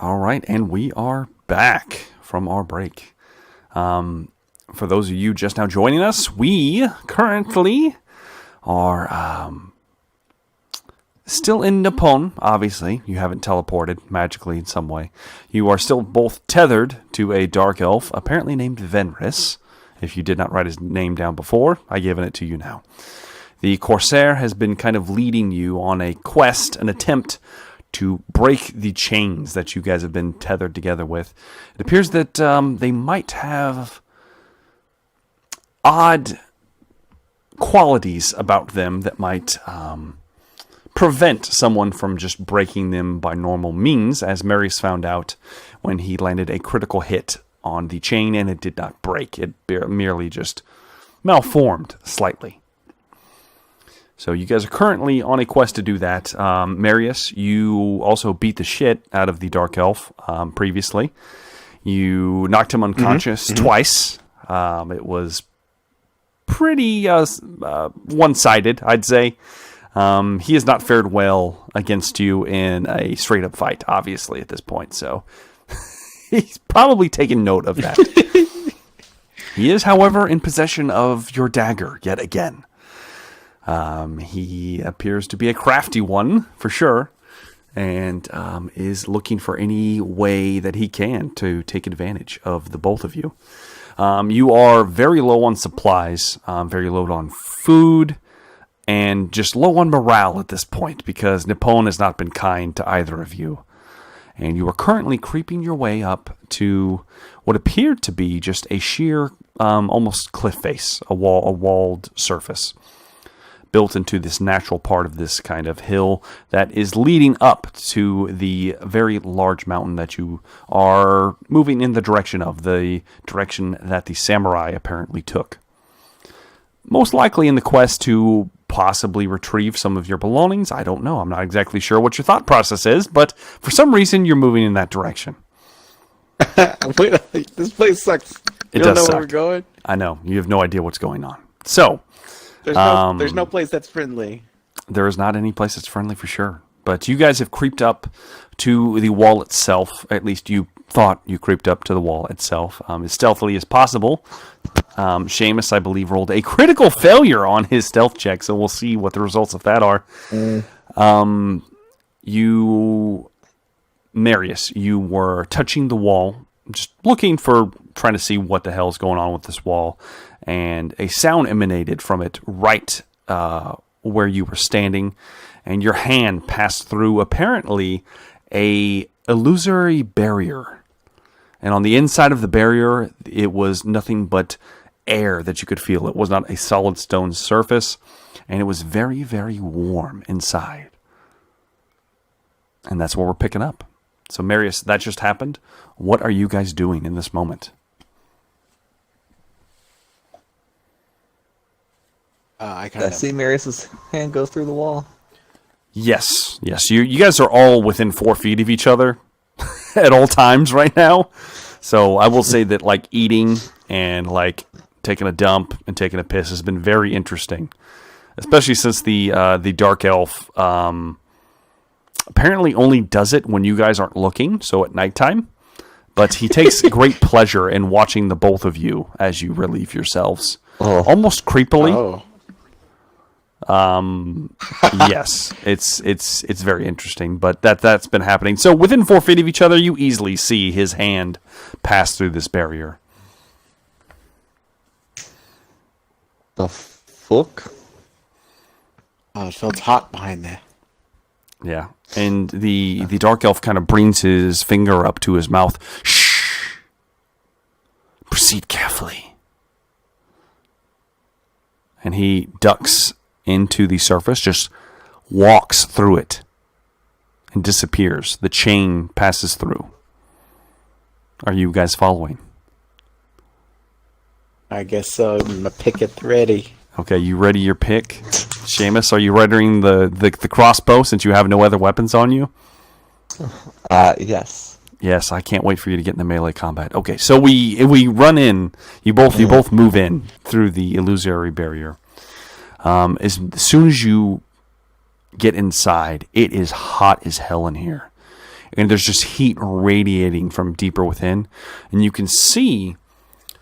All right, and we are back from our break. For those of you just now joining us, we currently are still in Nippon, obviously. You haven't teleported magically in some way. You are still both tethered to a dark elf, apparently named Venris. If you did not write his name down before, I've given it to you now. The Corsair has been kind of leading you on a quest, an attempt to break the chains that you guys have been tethered together with. It appears that they might have odd qualities about them that might prevent someone from just breaking them by normal means, as Marius found out when he landed a critical hit on the chain and it did not break. It merely just malformed slightly. So you guys are currently on a quest to do that. Marius, you also beat the shit out of the Dark Elf previously. You knocked him unconscious twice. It was pretty one-sided, I'd say. He has not fared well against you in a straight-up fight, obviously, at this point. So he's probably taken note of that. He is, however, in possession of your dagger yet again. He appears to be a crafty one, for sure, and is looking for any way that he can to take advantage of the both of you. You are very low on supplies, very low on food, and just low on morale at this point, because Nippon has not been kind to either of you. And you are currently creeping your way up to what appeared to be just a sheer, almost cliff face, a walled surface, built into this natural part of this kind of hill that is leading up to the very large mountain that you are moving in the direction of, the direction that the samurai apparently took. Most likely in the quest to possibly retrieve some of your belongings. I don't know. I'm not exactly sure what your thought process is, but for some reason you're moving in that direction. Wait, this place sucks. You don't know where we're going? I know. You have no idea what's going on. So, there's no place that's friendly. There is not any place that's friendly for sure. But you guys have creeped up to the wall itself. At least you thought you creeped up to the wall itself as stealthily as possible. Seamus, I believe, rolled a critical failure on his stealth check, so we'll see what the results of that are. Marius, you were touching the wall, just trying to see what the hell is going on with this wall, and a sound emanated from it right where you were standing, and your hand passed through apparently a illusory barrier. And on the inside of the barrier, it was nothing but air that you could feel. It was not a solid stone surface, and it was very, very warm inside. And that's what we're picking up. So, Marius, that just happened. What are you guys doing in this moment? I see Marius's hand go through the wall. Yes. You guys are all within 4 feet of each other at all times right now. So I will say that like eating and like taking a dump and taking a piss has been very interesting, especially since the dark elf apparently only does it when you guys aren't looking, so at nighttime. But he takes great pleasure in watching the both of you as you relieve yourselves, almost creepily. Oh. Yes, it's very interesting, but that's been happening. So within 4 feet of each other, you easily see his hand pass through this barrier. The fuck? Oh, it feels hot behind there. Yeah, and the dark elf kind of brings his finger up to his mouth. Shh. Proceed carefully. And he ducks into the surface, just walks through it, and disappears. The chain passes through. Are you guys following? I guess so. My picket ready. Okay, you ready your pick? Seamus, are you readying the crossbow since you have no other weapons on you? Yes. Yes, I can't wait for you to get into melee combat. Okay, so we run in. You both move in through the illusory barrier. As soon as you get inside, it is hot as hell in here. and there's just heat radiating from deeper within. And you can see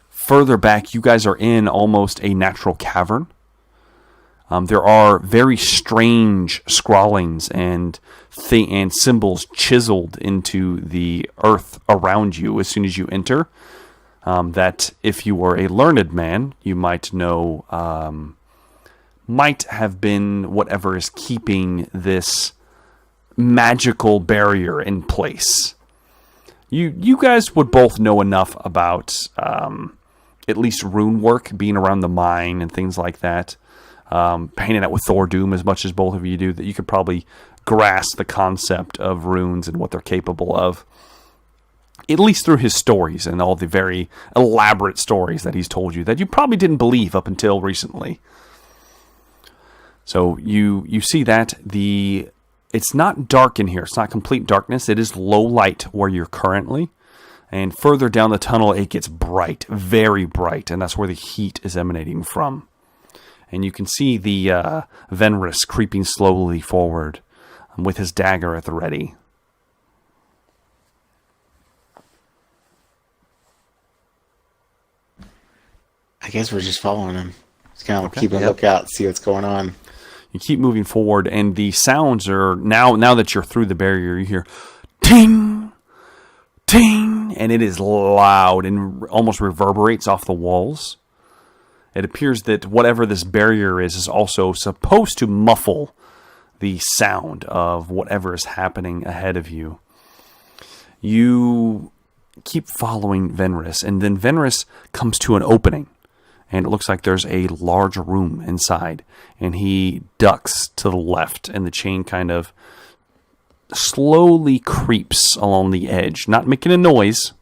further back, you guys are in almost a natural cavern. There are very strange scrawlings and symbols chiseled into the earth around you as soon as you enter. That if you were a learned man, you might know, might have been whatever is keeping this magical barrier in place. You guys would both know enough about at least rune work, being around the mine and things like that. Hanging out with Thor Doom as much as both of you do, that you could probably grasp the concept of runes and what they're capable of, at least through his stories and all the very elaborate stories that he's told you that you probably didn't believe up until recently. So you see that it's not dark in here. It's not complete darkness. It is low light where you're currently. And further down the tunnel, it gets bright, very bright, and that's where the heat is emanating from. And you can see the Venrus creeping slowly forward with his dagger at the ready. I guess we're just following him. Just kind of keeping a lookout, see what's going on. You keep moving forward, and the sounds are, now that you're through the barrier, you hear ting, ting, and it is loud and almost reverberates off the walls. It appears that whatever this barrier is also supposed to muffle the sound of whatever is happening ahead of you. You keep following Venrus, and then Venrus comes to an opening, and it looks like there's a large room inside, and he ducks to the left, and the chain kind of slowly creeps along the edge, not making a noise,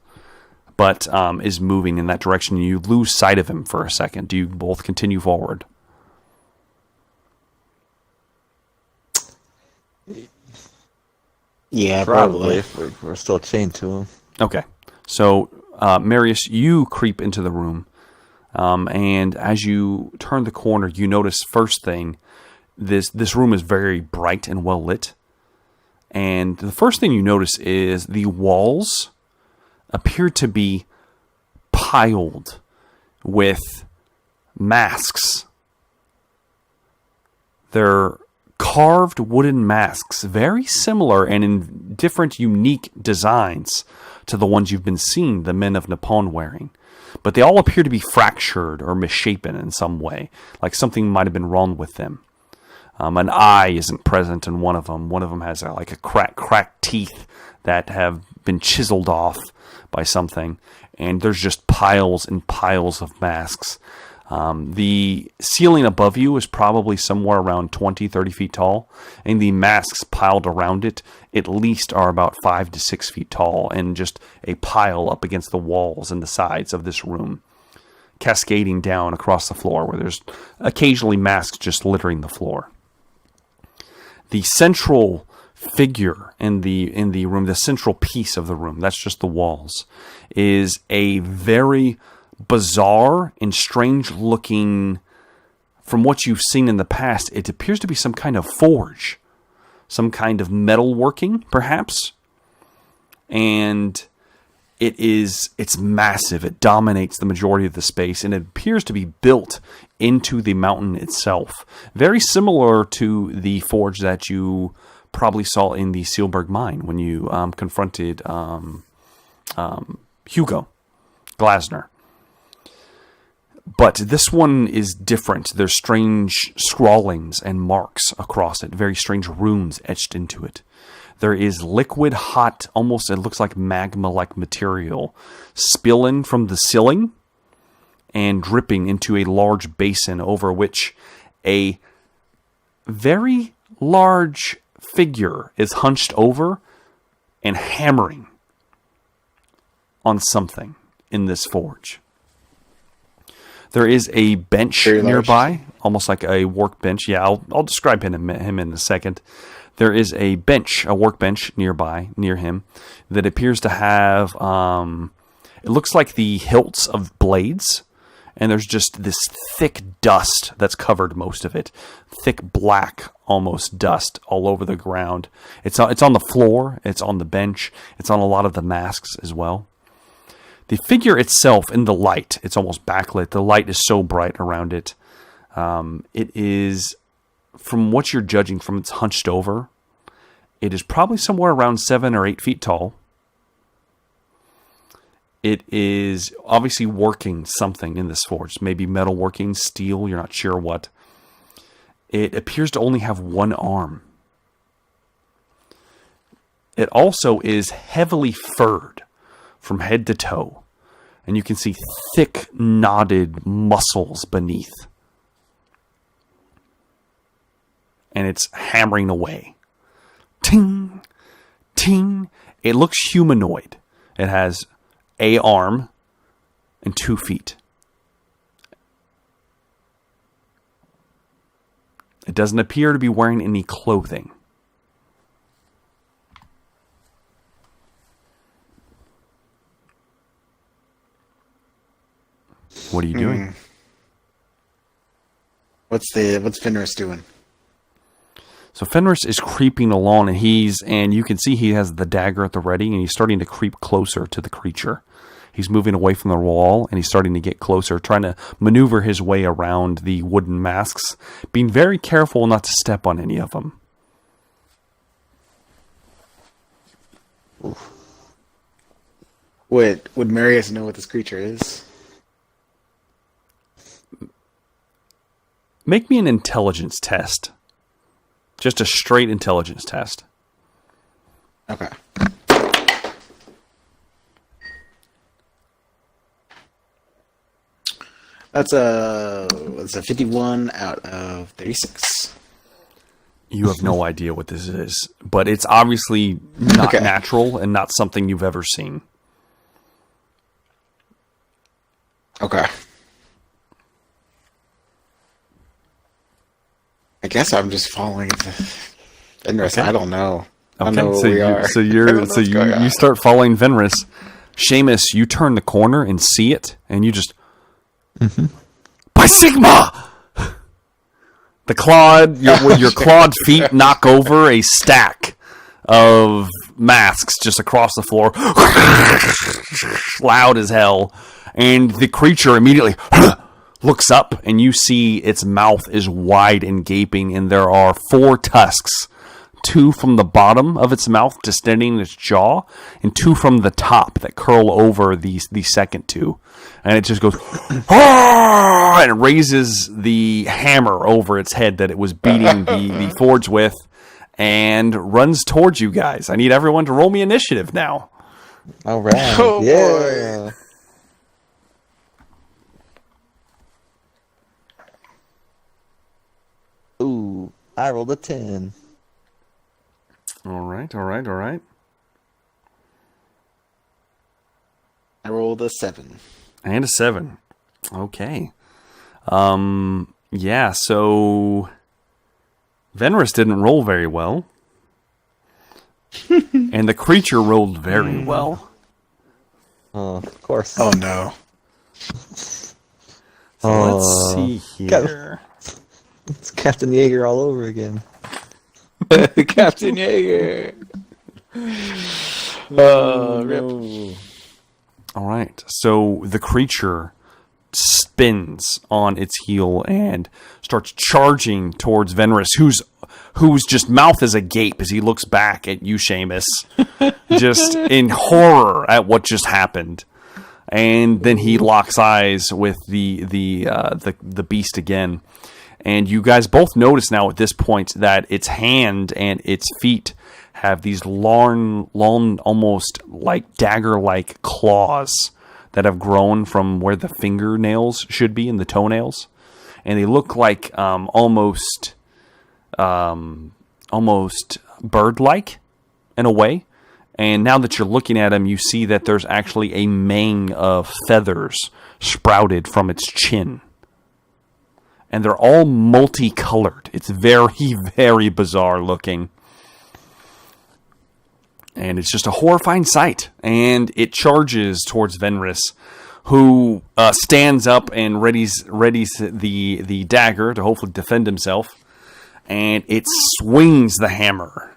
but is moving in that direction. You lose sight of him for a second. Do you both continue forward? Yeah, probably. If we're still chained to him. Okay. So, Marius, you creep into the room, and as you turn the corner, you notice first thing, this room is very bright and well lit. And the first thing you notice is the walls appear to be piled with masks. They're carved wooden masks, very similar and in different unique designs to the ones you've been seeing the men of Nippon wearing. But they all appear to be fractured or misshapen in some way, like something might have been wrong with them. An eye isn't present in one of them. One of them has like a cracked teeth that have been chiseled off by something, and there's just piles and piles of masks. The ceiling above you is probably somewhere around 20, 30 feet tall, and the masks piled around it at least are about 5 to 6 feet tall, and just a pile up against the walls and the sides of this room, cascading down across the floor, where there's occasionally masks just littering the floor. The central figure in the room, the central piece of the room, that's just the walls, is a very bizarre and strange looking, from what you've seen in the past, it appears to be some kind of forge, some kind of metalworking, perhaps. And it's massive. It dominates the majority of the space, and it appears to be built into the mountain itself. Very similar to the forge that you probably saw in the Sealberg mine when you confronted Hugo Glasner. But this one is different. There's strange scrawlings and marks across it, very strange runes etched into it. There is liquid, hot, almost it looks like magma-like material spilling from the ceiling and dripping into a large basin over which a very large figure is hunched over and hammering on something in this forge. There is a bench nearby, almost like a workbench. Yeah, I'll describe him in a second. There is a bench, a workbench near him, that appears to have, it looks like the hilts of blades, and there's just this thick dust that's covered most of it, thick black almost dust all over the ground. It's on the floor. It's on the bench. It's on a lot of the masks as well. The figure itself in the light, it's almost backlit. The light is so bright around it. It is, from what you're judging from it's hunched over, it is probably somewhere around 7 or 8 feet tall. It is obviously working something in this forge. Maybe metalworking, steel, you're not sure what. It appears to only have one arm. It also is heavily furred from head to toe. And you can see thick, knotted muscles beneath. And it's hammering away. Ting! Ting! It looks humanoid. It has a arm and 2 feet. It doesn't appear to be wearing any clothing. What are you doing? What's Fenris doing? So Fenris is creeping along, and you can see he has the dagger at the ready, and he's starting to creep closer to the creature. He's moving away from the wall, and he's starting to get closer, trying to maneuver his way around the wooden masks, being very careful not to step on any of them. Would Marius know what this creature is? Make me an intelligence test. Just a straight intelligence test. Okay. That's a 51 out of 36. You have no idea what this is, but it's obviously not natural and not something you've ever seen. Okay. I guess I'm just following Fenris. Okay. I don't know. I don't know where we are. So you start following Fenris. Seamus, you turn the corner and see it, and you just by Sigma! The clawed, your clawed feet knock over a stack of masks just across the floor, loud as hell, and the creature immediately looks up, and you see its mouth is wide and gaping, and there are 4 tusks, 2 from the bottom of its mouth distending its jaw, and 2 from the top that curl over the second 2. And it just goes, and it raises the hammer over its head that it was beating the forge with, and runs towards you guys. I need everyone to roll me initiative now. All right. Oh, yeah. Boy. Ooh, I rolled a 10. All right. I rolled a 7. And a 7. Okay. Yeah, so Fenris didn't roll very well. And the creature rolled very well. Oh, of course. Oh, no. So let's see here. It's Captain Yeager all over again. Captain Yeager. Oh, rip. All right, so the creature spins on its heel and starts charging towards Fenris, whose just mouth is agape as he looks back at you, Seamus, just in horror at what just happened. And then he locks eyes with the beast again. And you guys both notice now at this point that its hand and its feet have these long, almost like dagger-like claws that have grown from where the fingernails should be and the toenails, and they look like almost bird-like in a way. And now that you're looking at him, you see that there's actually a mane of feathers sprouted from its chin. And they're all multicolored. It's very, very bizarre looking. And it's just a horrifying sight. And it charges towards Fenris, who stands up and readies the dagger to hopefully defend himself. and it swings the hammer.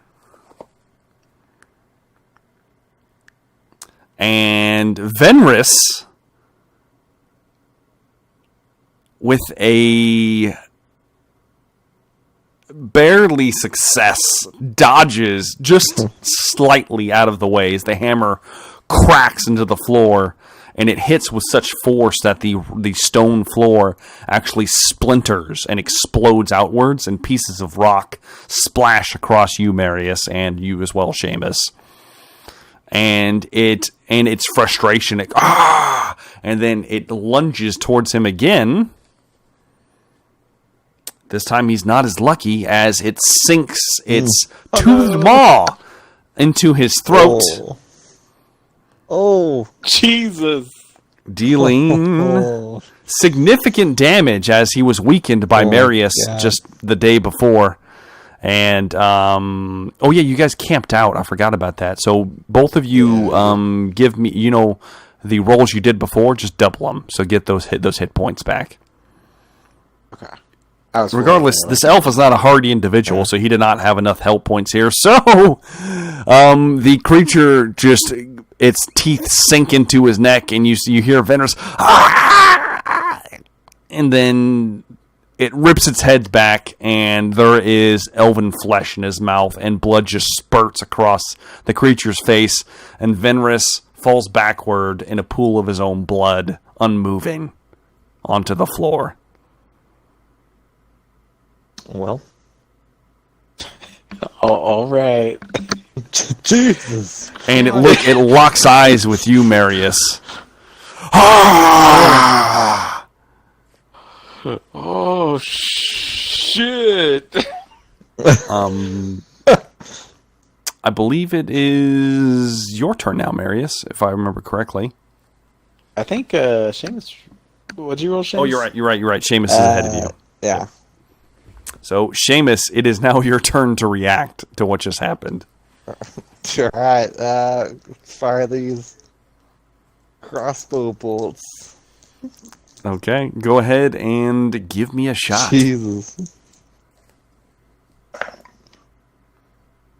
And Venris, with a barely success, dodges just slightly out of the way as the hammer cracks into the floor, and it hits with such force that the stone floor actually splinters and explodes outwards, and pieces of rock splash across you, Marius, and you as well, Seamus. And its frustration, and then it lunges towards him again. This time he's not as lucky as it sinks its toothed maw into his throat. Oh, Jesus. Dealing significant damage as he was weakened by Marius just the day before. And, you guys camped out. I forgot about that. So both of you give me, the rolls you did before, just double them. So get those hit points back. Okay. Regardless, this elf is not a hardy individual, so he did not have enough health points here. So, the creature just, its teeth sink into his neck, and you hear Venris, and then it rips its head back, and there is elven flesh in his mouth, and blood just spurts across the creature's face, and Venris falls backward in a pool of his own blood, unmoving, onto the floor. Well. All right. Jesus. And it locks eyes with you, Marius. Oh, shit. I believe it is your turn now, Marius, if I remember correctly. I think Seamus... What'd you roll, Seamus? Oh, you're right. Seamus is ahead of you. Yeah. So, Seamus, it is now your turn to react to what just happened. All right. Fire these crossbow bolts. Okay, go ahead and give me a shot. Jesus.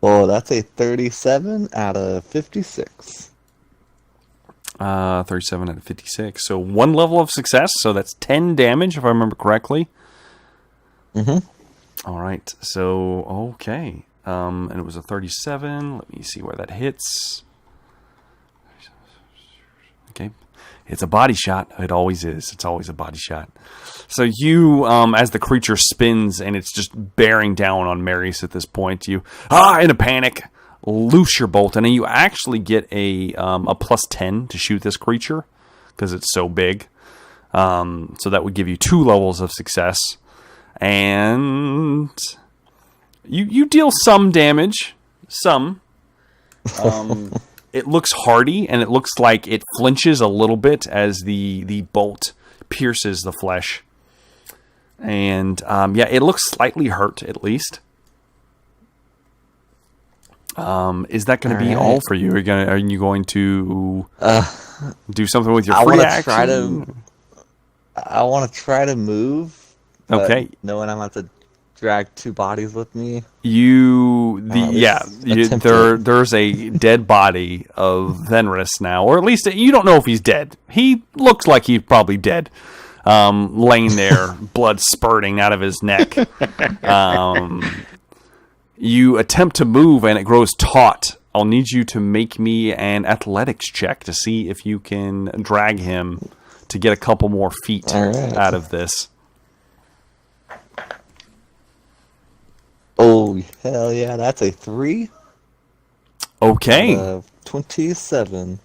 Oh, that's a 37 out of 56. 37 out of 56. So 1 level of success, so that's 10 damage, if I remember correctly. Mm-hmm. All right, so, okay. And it was a 37. Let me see where that hits. Okay. It's a body shot. It always is. It's always a body shot. So you, as the creature spins and it's just bearing down on Marius at this point, you, in a panic, loose your bolt, and then you actually get a plus 10 to shoot this creature because it's so big. So that would give you 2 levels of success. And you deal some damage. Some. It looks hardy, and it looks like it flinches a little bit as the bolt pierces the flesh. And, it looks slightly hurt, at least. Is that going to be all for you? Are you going to do something with your free action? I want to try to move. Okay. Knowing I'm going to have to drag 2 bodies with me. There's a dead body of Venris now, or at least you don't know if he's dead. He looks like he's probably dead, laying there, blood spurting out of his neck. You attempt to move, and it grows taut. I'll need you to make me an athletics check to see if you can drag him to get a couple more feet out of this. Oh, hell yeah, that's a 3. Okay. 27.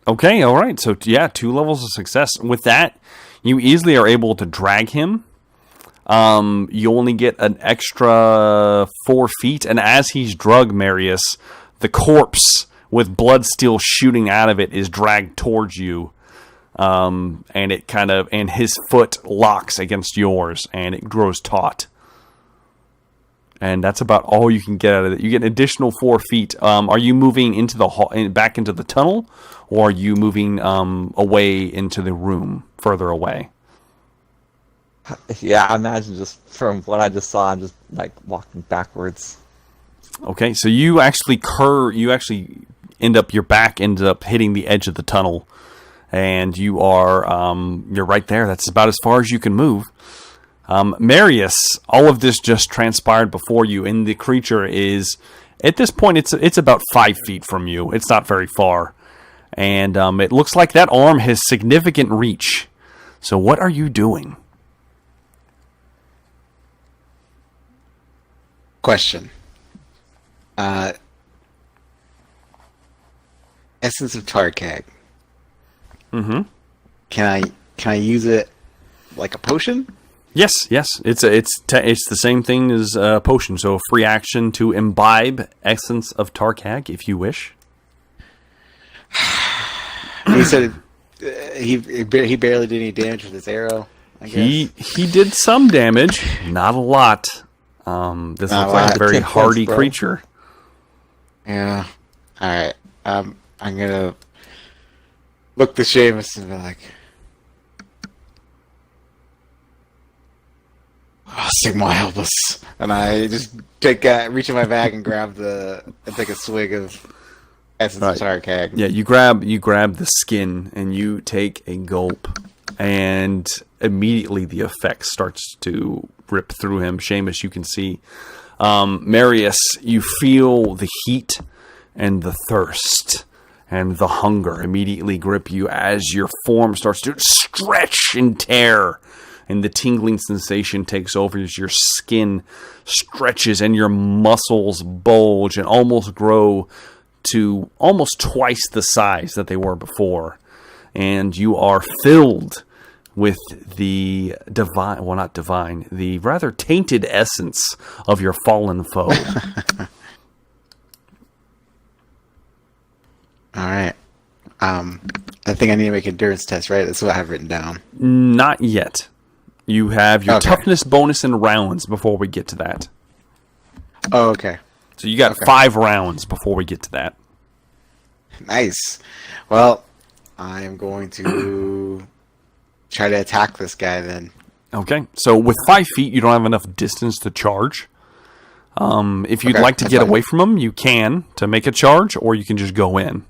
Okay, all right. So, 2 levels of success. With that, you easily are able to drag him. You only get an extra 4 feet, and as he's drugged, Marius, the corpse with blood still shooting out of it is dragged towards you. And his foot locks against yours, and it grows taut. And that's about all you can get out of it. You get an additional 4 feet. Are you moving into the back into the tunnel, or are you moving away into the room, further away? Yeah, I imagine just from what I just saw, I'm just like walking backwards. Okay, so you actually your back ended up hitting the edge of the tunnel, and you're right there. That's about as far as you can move. Marius, all of this just transpired before you, and the creature is, at this point, it's about 5 feet from you. It's not very far, and it looks like that arm has significant reach. So what are you doing? Question. Essence of Tarkag. Mm-hmm. Can I use it like a potion? Yes. It's the same thing as a potion. So a free action to imbibe Essence of Tarkag if you wish. He said he barely did any damage with his arrow. I guess. He did some damage, not a lot. This looks like a very hardy creature. Yeah. All right. I'm gonna look to Seamus and be like, "Oh, Sigma, help us!" And I just reach in my bag and take a swig of Essence of Tarkag. Yeah, you grab the skin and you take a gulp, and immediately the effect starts to rip through him. Seamus, you can see. Marius, you feel the heat and the thirst and the hunger immediately grip you as your form starts to stretch and tear, and the tingling sensation takes over as your skin stretches and your muscles bulge and almost grow to almost twice the size that they were before. And you are filled with the the rather tainted essence of your fallen foe. All right. I think I need to make an endurance test, right? That's what I have written down. Not yet. You have your toughness bonus in rounds before we get to that. Oh, okay. So you got 5 rounds before we get to that. Nice. Well, I am going to try to attack this guy then. Okay. So with 5 feet, you don't have enough distance to charge. If you'd like to get away from him, you can to make a charge, or you can just go in.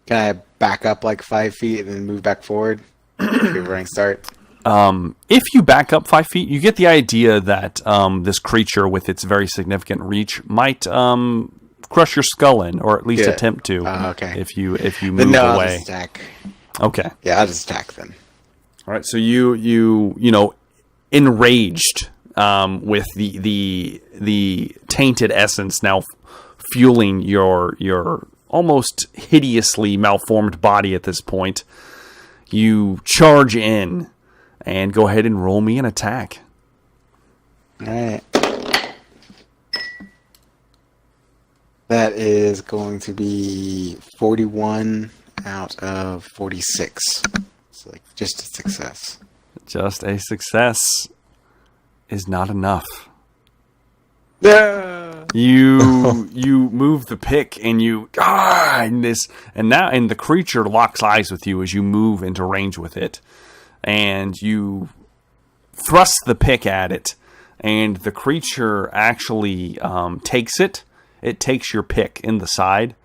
Can I back up like 5 feet and then move back forward? Give a running start. If you back up 5 feet, you get the idea that this creature, with its very significant reach, might crush your skull in, or at least attempt to. Okay. If you move away. I'll just attack. Okay. Yeah, I'll just attack then. All right. So you enraged with the tainted essence now fueling your almost hideously malformed body at this point. You charge in and go ahead and roll me an attack. All right. That is going to be 41 out of 46. It's like just a success. Just a success is not enough. You move the pick and and the creature locks eyes with you as you move into range with it, and you thrust the pick at it, and the creature actually takes it. It takes your pick in the side,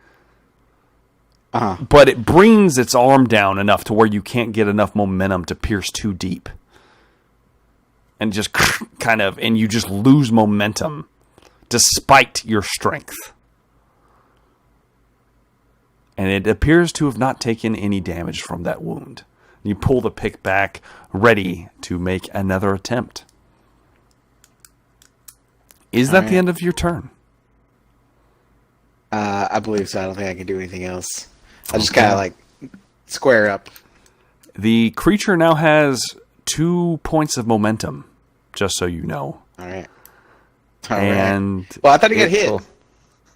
but it brings its arm down enough to where you can't get enough momentum to pierce too deep, and just and you just lose momentum. Despite your strength. And it appears to have not taken any damage from that wound. You pull the pick back, ready to make another attempt. Is that the end of your turn? I believe so. I don't think I can do anything else. I'll just kind of like square up. The creature now has 2 points of momentum, just so you know. All right. And well, I thought he got hit.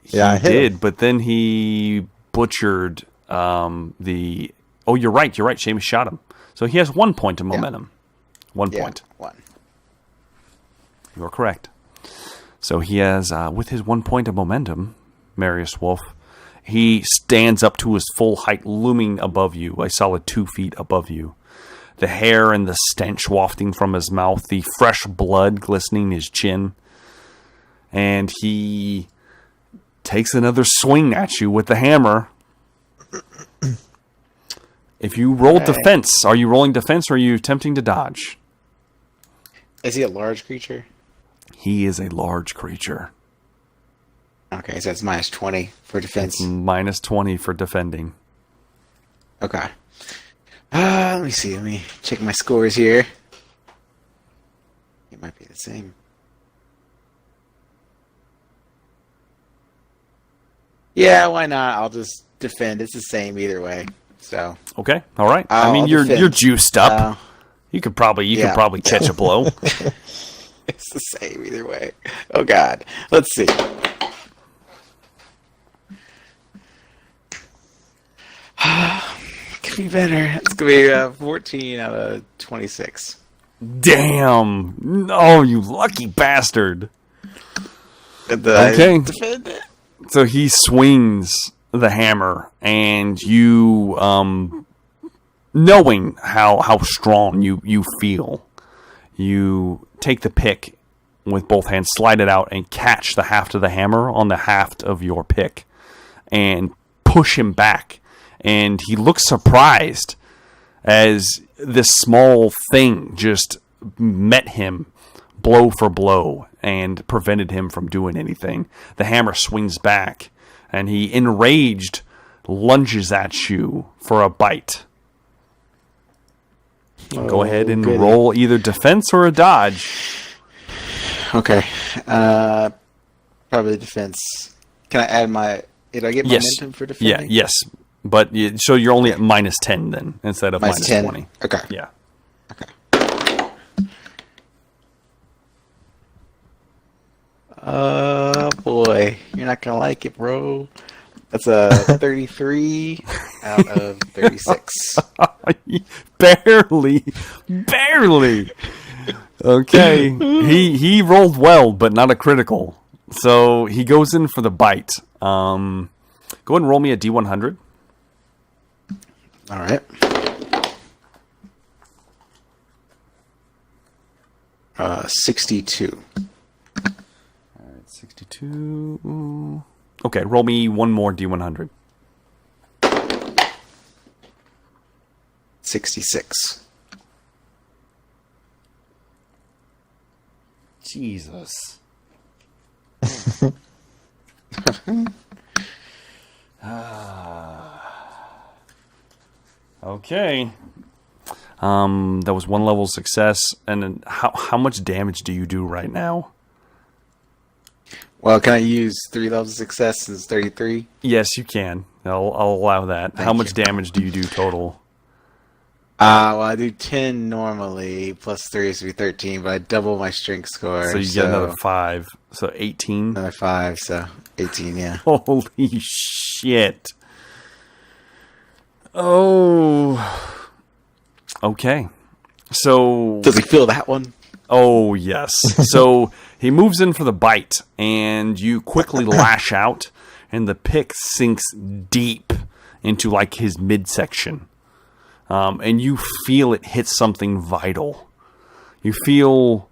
Yeah, he did, but then he butchered the. Oh, you're right. Seamus shot him, so he has 1 point of momentum. 1 point. 1. You're correct. So he has, with his 1 point of momentum, Marius Wolf, he stands up to his full height, looming above you, a solid 2 feet above you. the hair and the stench wafting from his mouth, the fresh blood glistening his chin. And he takes another swing at you with the hammer. If you roll defense, are you rolling defense or are you attempting to dodge? Is he a large creature? He is a large creature. Okay, so it's minus 20 for defense. Minus 20 for defending. Okay. Let me see. Let me check my scores here. It might be the same. Yeah, why not? I'll just defend. It's the same either way. So okay, all right. I'll you're defend. juiced up. You could probably catch a blow. It's the same either way. Oh God. Let's see. Could be better. It's gonna be 14 out of 26. Damn! No, you lucky bastard. Okay. Defend it. So he swings the hammer, and you, knowing how strong you feel, you take the pick with both hands, slide it out, and catch the haft of the hammer on the haft of your pick, and push him back. And he looks surprised as this small thing just met him blow for blow and prevented him from doing anything. The hammer swings back, and he, enraged, lunges at you for a bite. Go ahead and roll either defense or a dodge. Okay. Probably defense. Can I add my... Did I get momentum for defending? Yeah, yes. But so you're only at minus 10 then, instead of minus 10. 20. Okay. Yeah. Okay. Boy. You're not going to like it, bro. That's a 33 out of 36. Barely. Okay. He rolled well, but not a critical. So he goes in for the bite. Go ahead and roll me a D100. All right. 62. All right, 62. Okay, roll me one more D100. 66. Jesus. Okay. That was one level of success. And then how much damage do you do right now? Well, can I use 3 levels of success since 33? Yes, you can. I'll allow that. How much damage do you do total? Well, I do 10 normally, plus 3 is to be 13, but I double my strength score. So you get another 5. So 18. Another 5, so 18, yeah. Holy shit. Oh. Okay. So... Does he feel that one? Oh, yes. So he moves in for the bite, and you quickly lash out, and the pick sinks deep into, like, his midsection. And you feel it hit something vital. You feel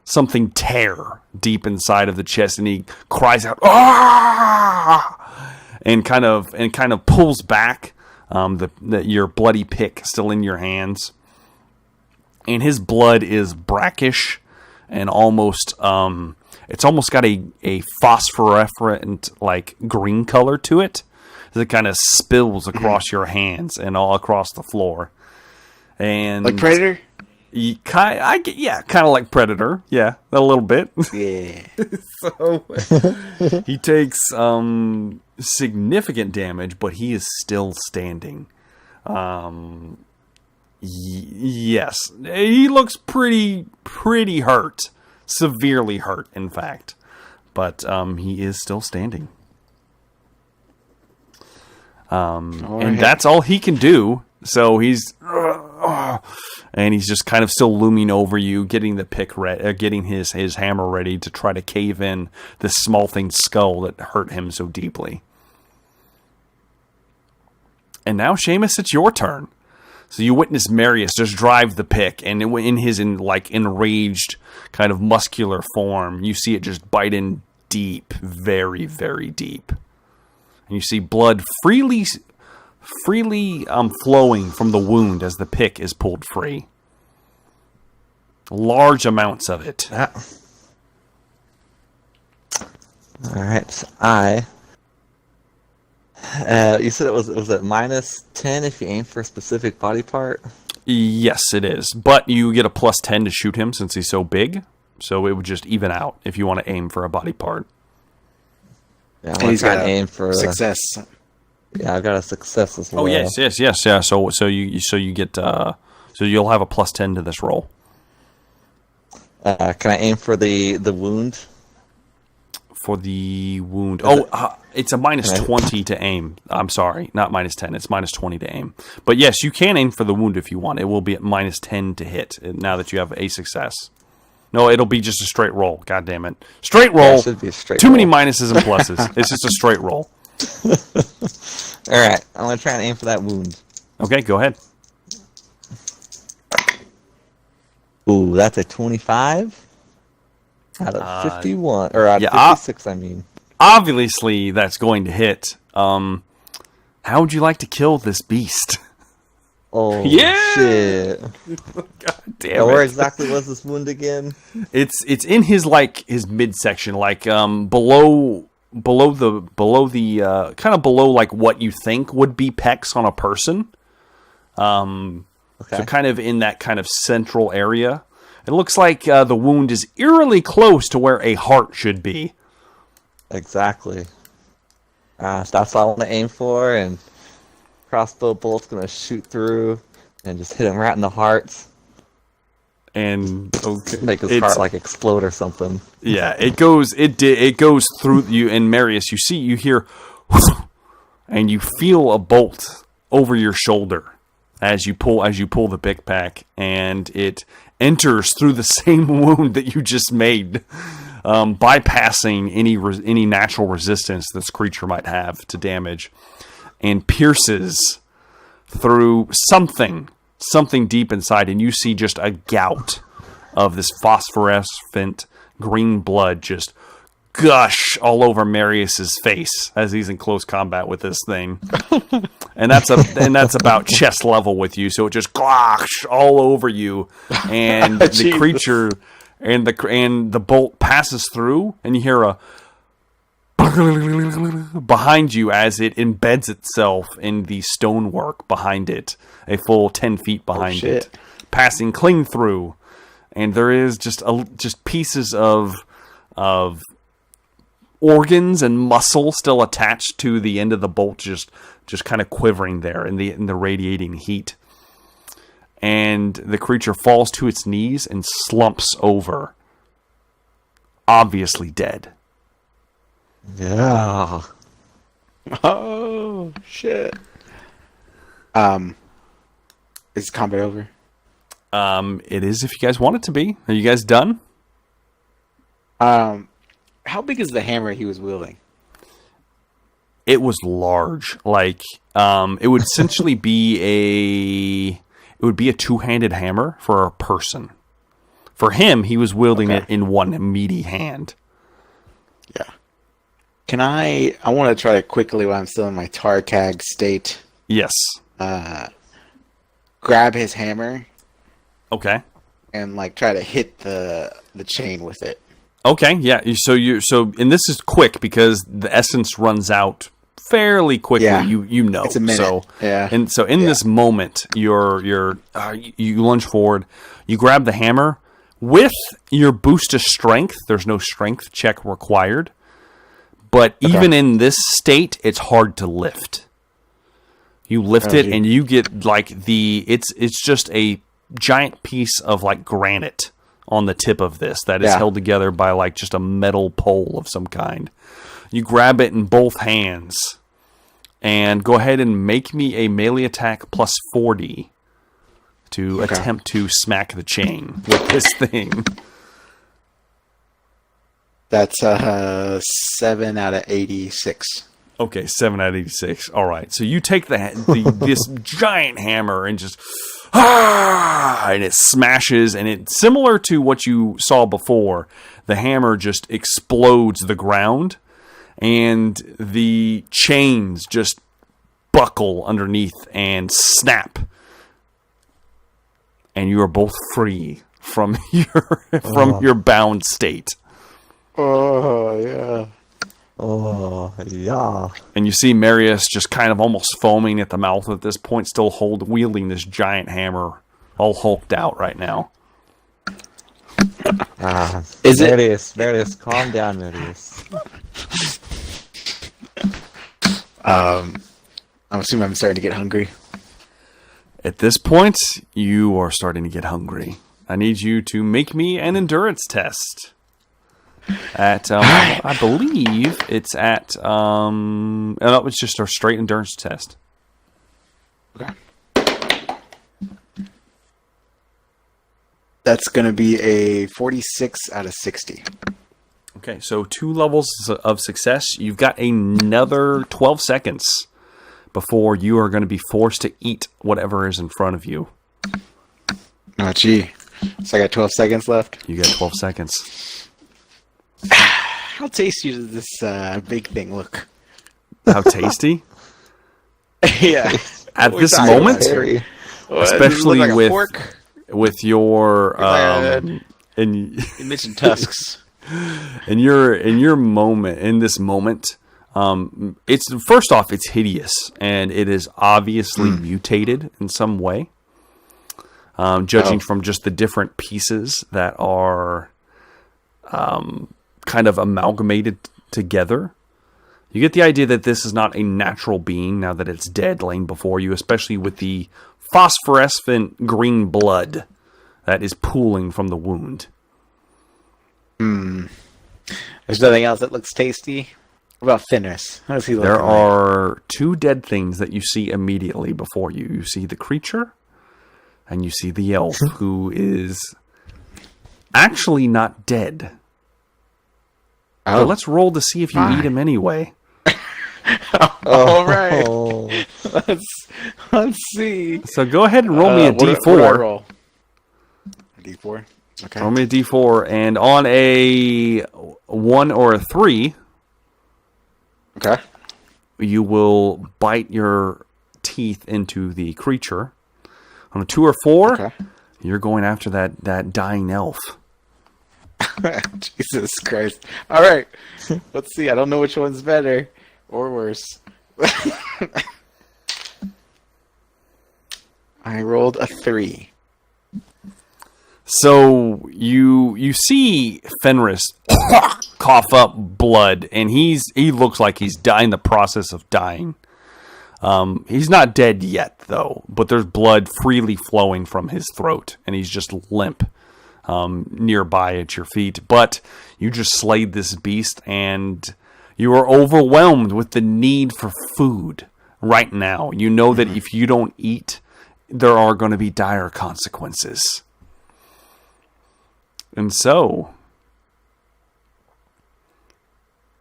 something tear deep inside of the chest, and he cries out, "Ah!" and kind of pulls back your bloody pick still in your hands. And his blood is brackish and almost it's almost got a phosphorescent like green color to it. It kind of spills across your hands and all across the floor. And like Predator? Kind of like Predator. Yeah, a little bit. Yeah. So he takes significant damage, but he is still standing. Yes, he looks pretty hurt, severely hurt, in fact, but he is still standing. And that's all he can do. So he's just kind of still looming over you, getting the pick getting his hammer ready to try to cave in this small thing's skull that hurt him so deeply. And now, Seamus, it's your turn. So you witness Marius just drive the pick, and in his enraged kind of muscular form, you see it just bite in deep, very, very deep. And you see blood freely flowing from the wound as the pick is pulled free. Large amounts of it. All right, so you said it was at -10 if you aim for a specific body part? Yes, it is. But you get a +10 to shoot him since he's so big. So it would just even out if you want to aim for a body part. Yeah, I'm going to try and aim for success. Yeah, I've got a success as well. Oh yes. Yeah. So you get so you'll have a +10 to this roll. Can I aim for the wound? For the wound. It's a -20 to aim. I'm sorry, not -10. It's -20 to aim. But yes, you can aim for the wound if you want. It will be at -10 to hit now that you have a success. No, it'll be just a straight roll. God damn it. Straight roll. Yeah, it should be a straight Too roll. many minuses and pluses. It's just a straight roll. All right, I'm going to try and aim for that wound. Okay, go ahead. Ooh, that's a 25 out of 51. Or out of 56, I mean. Obviously, that's going to hit. How would you like to kill this beast? Oh, Yeah! shit. God damn Now, where it. exactly was this wound again? It's in his midsection, below the kind of below like what you think would be pecs on a person. Okay. So kind of in that kind of central area. It looks like the wound is eerily close to where a heart should be. Exactly. That's what I want to aim for, and crossbow bolt's going to shoot through and just hit him right in the heart. And okay, Make his heart explode or something. Yeah, it goes through you, and Marius, you hear, and you feel a bolt over your shoulder as you pull the pickpack, and it enters through the same wound that you just made, bypassing any natural resistance this creature might have to damage, and pierces through something deep inside, and you see just a gout of this phosphorescent green blood just gush all over Marius's face as he's in close combat with this thing. And that's about chest level with you, so it just gosh all over you, and the creature and the bolt passes through, and you hear a behind you as it embeds itself in the stonework behind it, a full 10 feet behind it, passing clean through, and there is just pieces of organs and muscle still attached to the end of the bolt, just kind of quivering there in the radiating heat. And the creature falls to its knees and slumps over, obviously dead. Yeah. Oh shit. Is combat over? It is if you guys want it to be. Are you guys done? How big is the hammer he was wielding? It was large. It would essentially be a two-handed hammer for a person. For him, he was wielding it in one meaty hand. Yeah. Can I want to try to quickly, while I'm still in my Tartag state, Yes. grab his hammer Okay. and try to hit the chain with it. Okay, yeah. And this is quick because the essence runs out fairly quickly. Yeah. You know. It's a minute. So, yeah. And so in this moment, you lunge forward, you grab the hammer with your boost of strength. There's no strength check required, but even in this state, it's hard to lift. You lift it, and you get it's just a giant piece of granite on the tip of this that is held together by just a metal pole of some kind. You grab it in both hands and go ahead and make me a melee attack plus 40 to attempt to smack the chain with this thing. That's 7 out of 86. Okay, 7 out of 86. All right. So you take this giant hammer and just and it smashes, and it's similar to what you saw before. The hammer just explodes the ground, and the chains just buckle underneath and snap, and you are both free from your bound state. Oh yeah. Oh, yeah. And you see Marius just kind of almost foaming at the mouth at this point, still wielding this giant hammer, all hulked out right now. Is Marius, calm down, Marius. I'm assuming I'm starting to get hungry. At this point, you are starting to get hungry. I need you to make me an endurance test. At I believe it's at no, it's just a straight endurance test. Okay. That's going to be a 46 out of 60. Okay, so 2 levels of success. You've got another 12 seconds before you are going to be forced to eat whatever is in front of you. Oh, gee. So I got 12 seconds left. You got 12 seconds. How tasty does this big thing look? How tasty? Yeah. At this moment, especially like with your you and mentioned tusks. in this moment, it's first off, it's hideous, and it is obviously mutated in some way. Judging from just the different pieces that are kind of amalgamated together, you get the idea that this is not a natural being now that it's dead, laying before you, especially with the phosphorescent green blood that is pooling from the wound. There's nothing else that looks tasty. What about Fenris? How does he look? There are 2 dead things that you see immediately before you. You see the creature, and you see the elf, who is actually not dead. Oh. So let's roll to see if you eat him anyway. All right. Let's see. So go ahead and roll me a what D4. do I roll? A D4? Okay. Roll me a D4, and on a 1 or a 3, Okay. you will bite your teeth into the creature. On a 2 or 4, Okay. you're going after that dying elf. Jesus Christ. All right. Let's see. I don't know which one's better or worse. I rolled a 3. So you see Fenris cough up blood, and he looks like he's in the process of dying. He's not dead yet, though, but there's blood freely flowing from his throat, and he's just limp nearby at your feet. But you just slayed this beast, and you are overwhelmed with the need for food right now. You know that if you don't eat, there are going to be dire consequences. And so,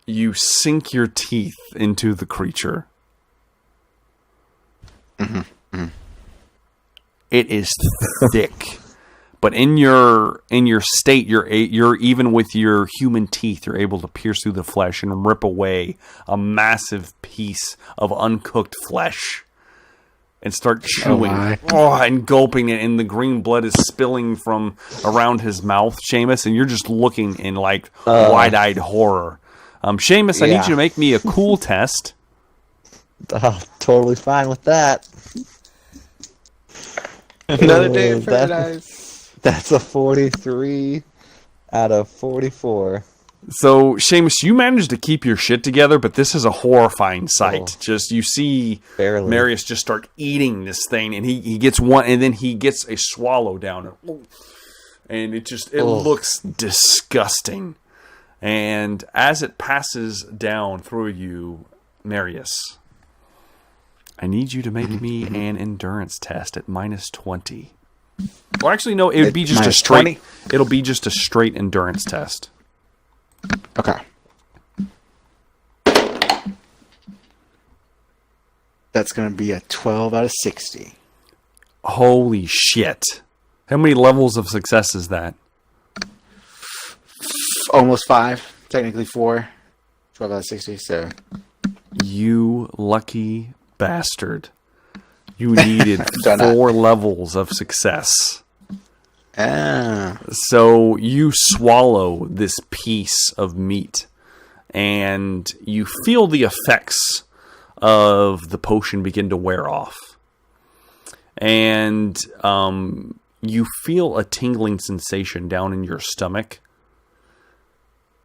you sink your teeth into the creature. It is thick, but in your state, you're even with your human teeth, you're able to pierce through the flesh and rip away a massive piece of uncooked flesh. And start chewing, and gulping it, and the green blood is spilling from around his mouth, Seamus, and you're just looking in like wide-eyed horror. Seamus, I need you to make me a cool test. Totally fine with that. Another day of paradise. That's a 43 out of 44. So, Seamus, you managed to keep your shit together, but this is a horrifying sight. Just, you see Barely. Marius just start eating this thing, and he gets one, and then he gets a swallow down. And it looks disgusting. And as it passes down through you, Marius, I need you to make me an endurance test at -20. Well, actually, no, it would be just a straight. 20? It'll be just a straight endurance test. Okay. That's going to be a 12 out of 60. Holy shit. How many levels of success is that? Almost 5. Technically 4. 12 out of 60, so... You lucky bastard. You needed Done it. 4 levels of success. Ah. So you swallow this piece of meat, and you feel the effects of the potion begin to wear off. And you feel a tingling sensation down in your stomach.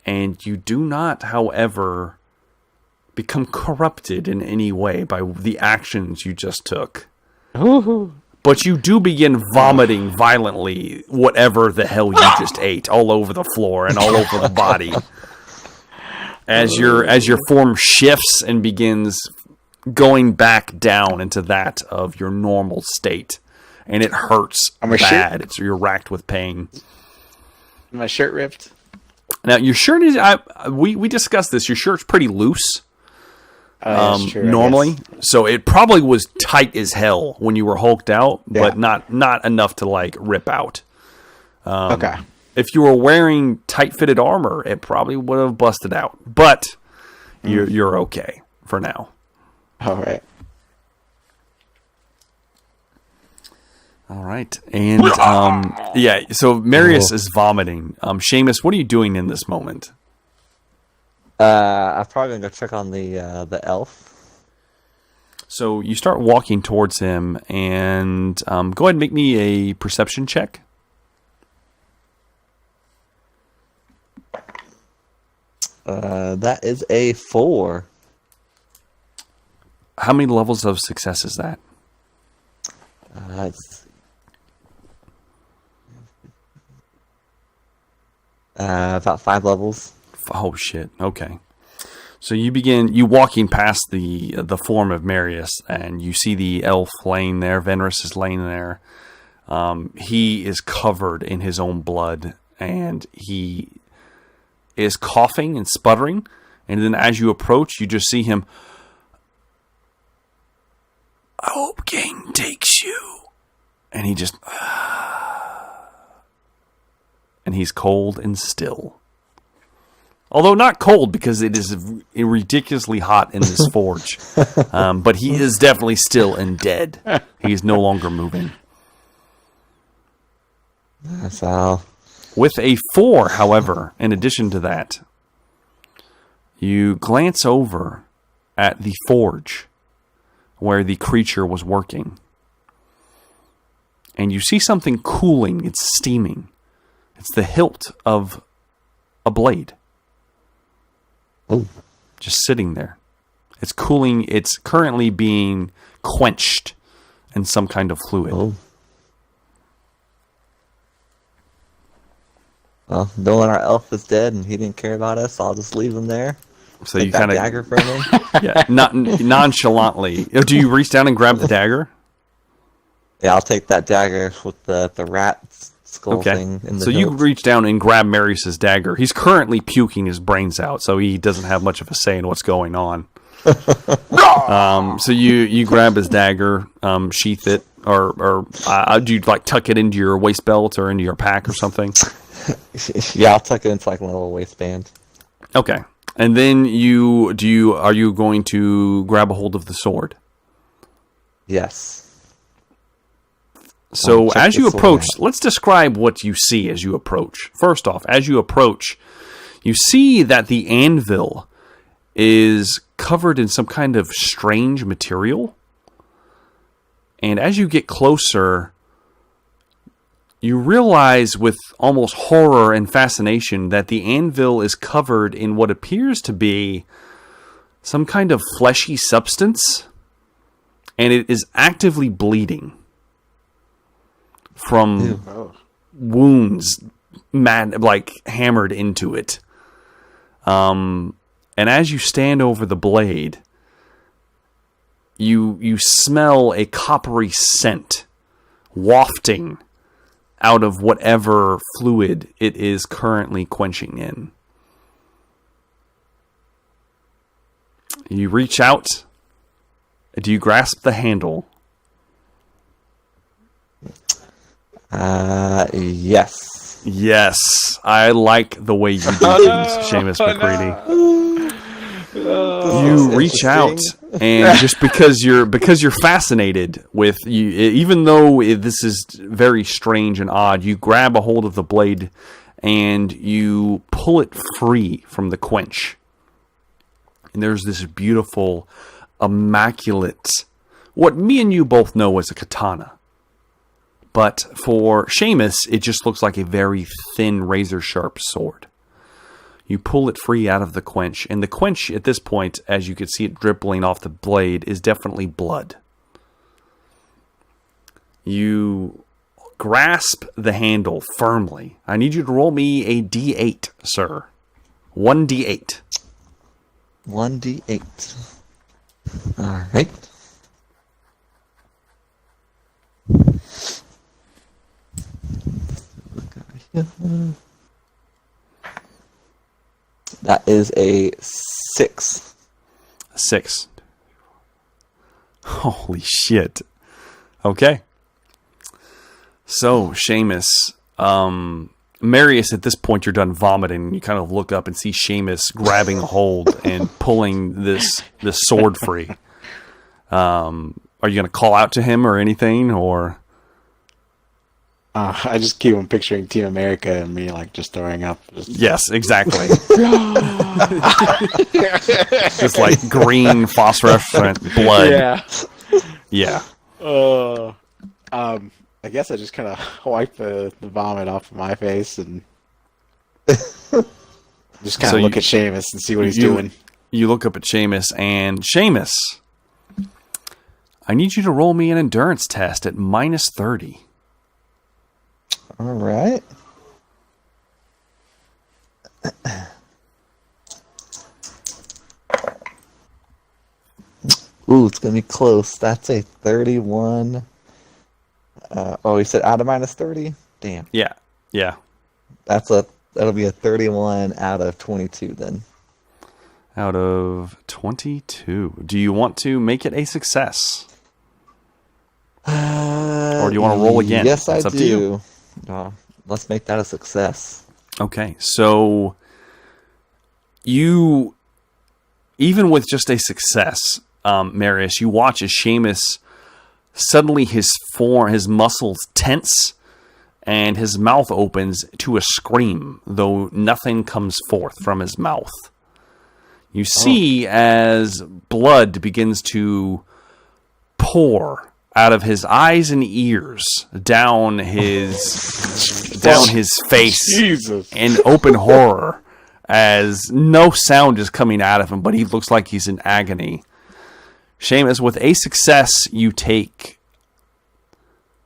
And you do not, however, become corrupted in any way by the actions you just took. Woohoo. But you do begin vomiting violently whatever the hell you just ate all over the floor and all over the body. As your form shifts and begins going back down into that of your normal state. And it hurts bad. You're racked with pain. My shirt ripped. Now, your shirt is... we discussed this. Your shirt's pretty loose. That's true, Normally. So it probably was tight as hell when you were hulked out, but not enough to, like, rip out. Okay. If you were wearing tight-fitted armor, it probably would have busted out. But you're okay for now. All right. All right. And, yeah, so Marius is vomiting. Seamus, what are you doing in this moment? I'm probably gonna go check on the elf. So you start walking towards him, and go ahead and make me a perception check. That is a 4. How many levels of success is that? It's about 5 levels. Oh shit! Okay, so you walking past the form of Marius, and you see the elf laying there. Venrus is laying there. He is covered in his own blood, and he is coughing and sputtering. And then, as you approach, you just see him. I hope King takes you, and he just, and he's cold and still. Although not cold, because it is ridiculously hot in this forge. But he is definitely still and dead. He is no longer moving. So, With a 4, however, in addition to that, you glance over at the forge where the creature was working. And you see something cooling. It's steaming. It's the hilt of a blade. oh, Just sitting there. It's cooling. It's currently being quenched in some kind of fluid. oh. Well, knowing our elf is dead and he didn't care about us, I'll just leave him there. So Take you that kind of dagger from him. yeah, not nonchalantly. Do you reach down and grab the dagger? Yeah, I'll take that dagger with the rat skull Okay. thing in the So you hilt. reach down and grab Marius's dagger. He's currently puking his brains out, so he doesn't have much of a say in what's going on. So you grab his dagger, sheath it, or do you like tuck it into your waist belt or into your pack or something? Yeah, I'll tuck it into like my little waistband. Okay, and then are you going to grab a hold of the sword? Yes. So check as you the sword approach, out. let's describe what you see as you approach. First off, as you approach, you see that the anvil is covered in some kind of strange material. And as you get closer, you realize with almost horror and fascination that the anvil is covered in what appears to be some kind of fleshy substance. And it is actively bleeding from Oh. wounds hammered into it. And as you stand over the blade, you smell a coppery scent wafting out of whatever fluid it is currently quenching in. You reach out Do you grasp the handle? Yes. Yes. I like the way you do things, Seamus McCready. You reach out, and just because you're fascinated with you, even though this is very strange and odd, you grab a hold of the blade and you pull it free from the quench. And there's this beautiful, immaculate, what me and you both know as a katana. But for Seamus, it just looks like a very thin, razor-sharp sword. You pull it free out of the quench, and the quench at this point, as you can see it dribbling off the blade, is definitely blood. You grasp the handle firmly. I need you to roll me a d8, sir. 1d8. 1d8. All right. That is a 6. 6. Holy shit. Okay. So, Seamus, Marius, at this point, you're done vomiting. You kind of look up and see Seamus grabbing a hold and pulling this sword free. Are you going to call out to him or anything, or? I just keep on picturing Team America and me like just throwing up. Yes, exactly. Just like green phosphorescent blood. Yeah. Yeah. I guess I just kind of wipe the vomit off of my face and just kind of look at Seamus and see what he's doing. You look up at Seamus, and Seamus, I need you to roll me an endurance test at -30. All right. Ooh, it's going to be close. That's a 31. You said out of -30? Damn. Yeah. That'll be a 31 out of 22 then. Out of 22. Do you want to make it a success? Or do you want to roll again? Yes, It's I up do. to you. Let's make that a success. Okay, so you, even with just a success, Marius, you watch as Seamus, suddenly his muscles tense, and his mouth opens to a scream, though nothing comes forth from his mouth. You see as blood begins to pour out of his eyes and ears, down his face, Jesus. in open horror, as no sound is coming out of him, but he looks like he's in agony. Seamus, with a success, you take,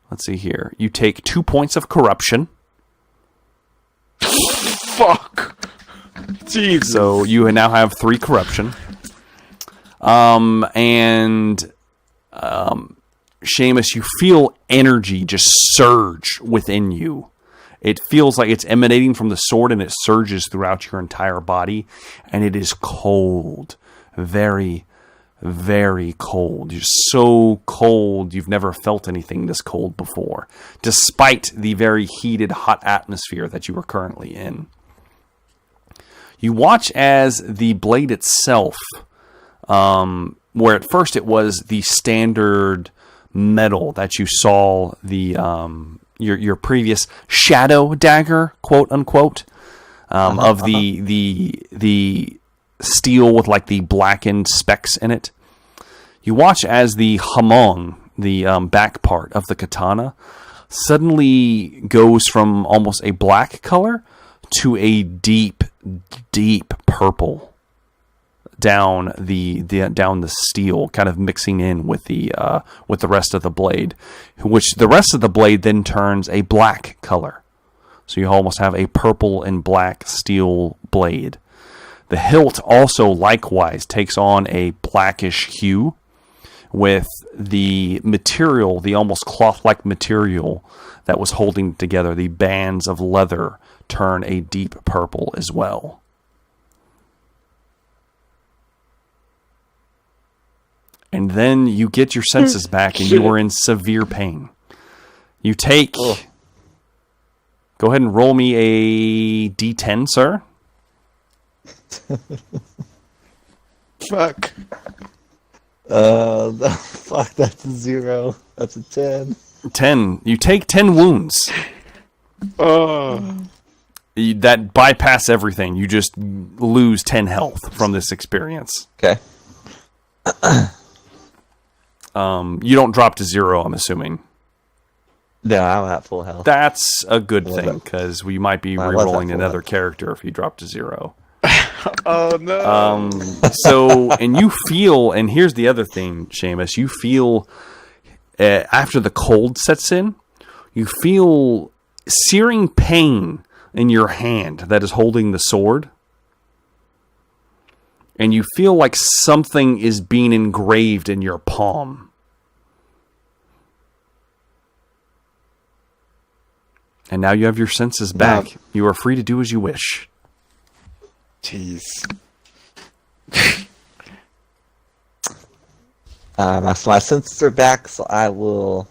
let's see here, you take 2 points of corruption. Fuck. Jesus. So you now have 3 corruption. Seamus, you feel energy just surge within you. It feels like it's emanating from the sword, and it surges throughout your entire body, and it is cold. Very, very cold. You're so cold, you've never felt anything this cold before, despite the very heated, hot atmosphere that you are currently in. You watch as the blade itself, where at first it was the standard metal that you saw the your previous shadow dagger, quote unquote, of the steel with like the blackened specks in it. You watch as the hamon, the back part of the katana, suddenly goes from almost a black color to a deep, deep purple down the steel, kind of mixing in with the rest of the blade, which the rest of the blade then turns a black color. So you almost have a purple and black steel blade. The hilt also likewise takes on a blackish hue, with the material, the almost cloth-like material that was holding together, the bands of leather, turn a deep purple as well. And and then you get your senses back, and you are in severe pain. You take... Oh. Go ahead and roll me a d10, sir. Fuck. Fuck, that's a 0. That's a 10. 10. You take 10 wounds. Oh. That bypass everything. You just lose 10 health from this experience. Okay. You don't drop to 0, I'm assuming. No, I'm at full health. That's a good thing, because we might be I was re-rolling at full another health. character if you drop to 0. Oh, no. And you feel, and here's the other thing, Seamus, you feel, after the cold sets in, you feel searing pain in your hand that is holding the sword. And you feel like something is being engraved in your palm. And now you have your senses back. Wow. You are free to do as you wish. Jeez. My senses are back, so I will,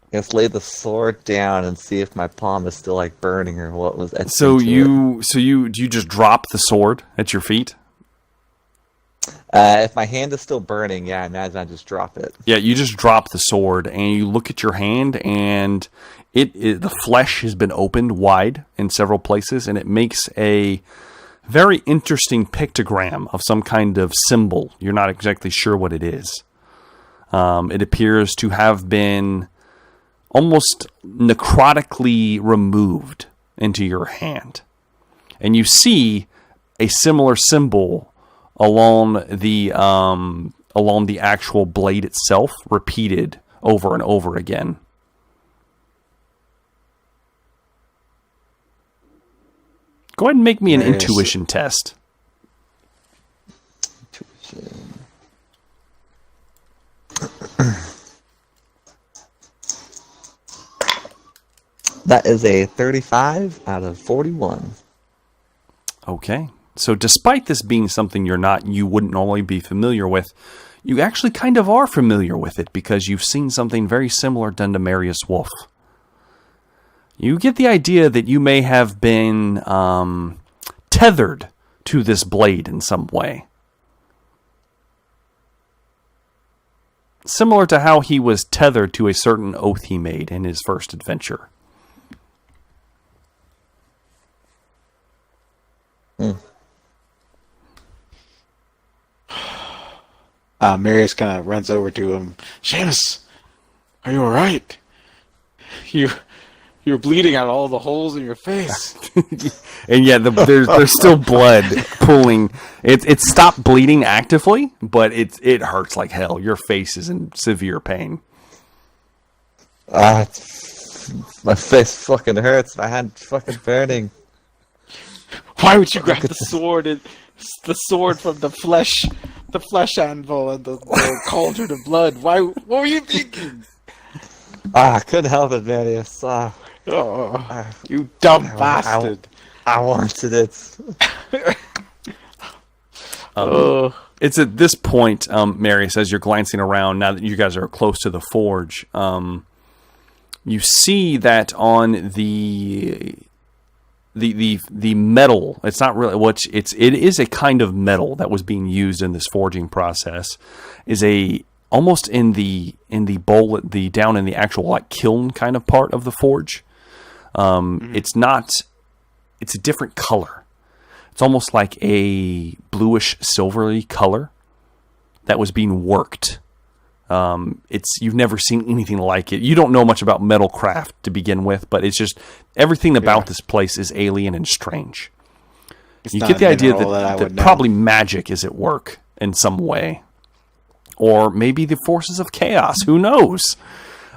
I guess, lay the sword down and see if my palm is still like burning or what was etched So into it. do you just drop the sword at your feet? If my hand is still burning, yeah, I imagine I just drop it. Yeah, you just drop the sword and you look at your hand, and the flesh has been opened wide in several places, and it makes a very interesting pictogram of some kind of symbol. You're not exactly sure what it is. It appears to have been almost necrotically removed into your hand. And you see a similar symbol along the actual blade itself, repeated over and over again. Go ahead and make me an intuition test. Intuition. That is a 35 out of 41. Okay. So despite this being something you wouldn't normally be familiar with, you actually kind of are familiar with it because you've seen something very similar done to Marius Wolf. You get the idea that you may have been tethered to this blade in some way. Similar to how he was tethered to a certain oath he made in his first adventure. Marius kind of runs over to him. Seamus, are you all right? You're bleeding out all the holes in your face. And yeah, there's still blood pooling. It stopped bleeding actively, but it hurts like hell. Your face is in severe pain. My face fucking hurts. My hand's fucking burning. Why would you grab the sword and the sword from the flesh anvil and the cauldron of blood? What were you thinking? I couldn't help it, Marius. You dumb bastard. I wanted it. It's at this point, Marius, as you're glancing around, now that you guys are close to the forge, you see that on the metal, it's not really it is a kind of metal that was being used in this forging process, is almost in the bowl, down in the actual like kiln kind of part of the forge. It's a different color. It's almost like a bluish silvery color that was being worked. You've never seen anything like it. You don't know much about metal craft to begin with, but it's just everything about this place is alien and strange. You get the idea that probably magic is at work in some way. Or maybe the forces of chaos. Who knows?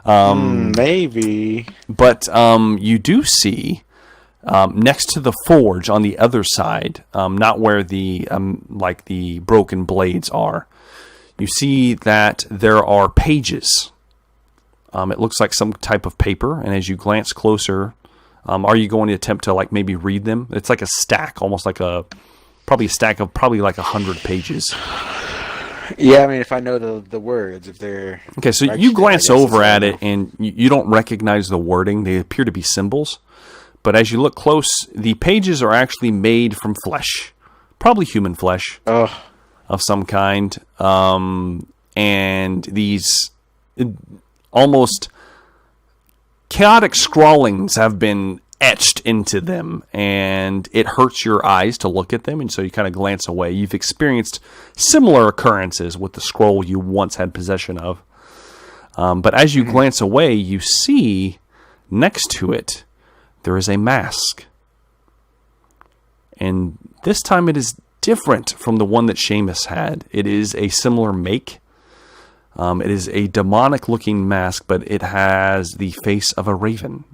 Maybe. But you do see next to the forge on the other side, not where the broken blades are, you see that there are pages. It looks like some type of paper, and as you glance closer, are you going to attempt to like maybe read them? It's like a stack, almost like probably a stack of probably like 100 pages. Yeah, I mean, if I know the words, if they're Okay, so you directional, I glance guess is over what I at know. it, and you don't recognize the wording. They appear to be symbols. But as you look close, the pages are actually made from flesh. Probably human flesh Oh, of some kind. And these almost chaotic scrawlings have been etched into them, and it hurts your eyes to look at them, and so you kind of glance away. You've experienced similar occurrences with the scroll you once had possession of. But as you glance away, you see next to it, there is a mask. And this time it is different from the one that Seamus had. It is a similar make. It is a demonic-looking mask, but it has the face of a raven.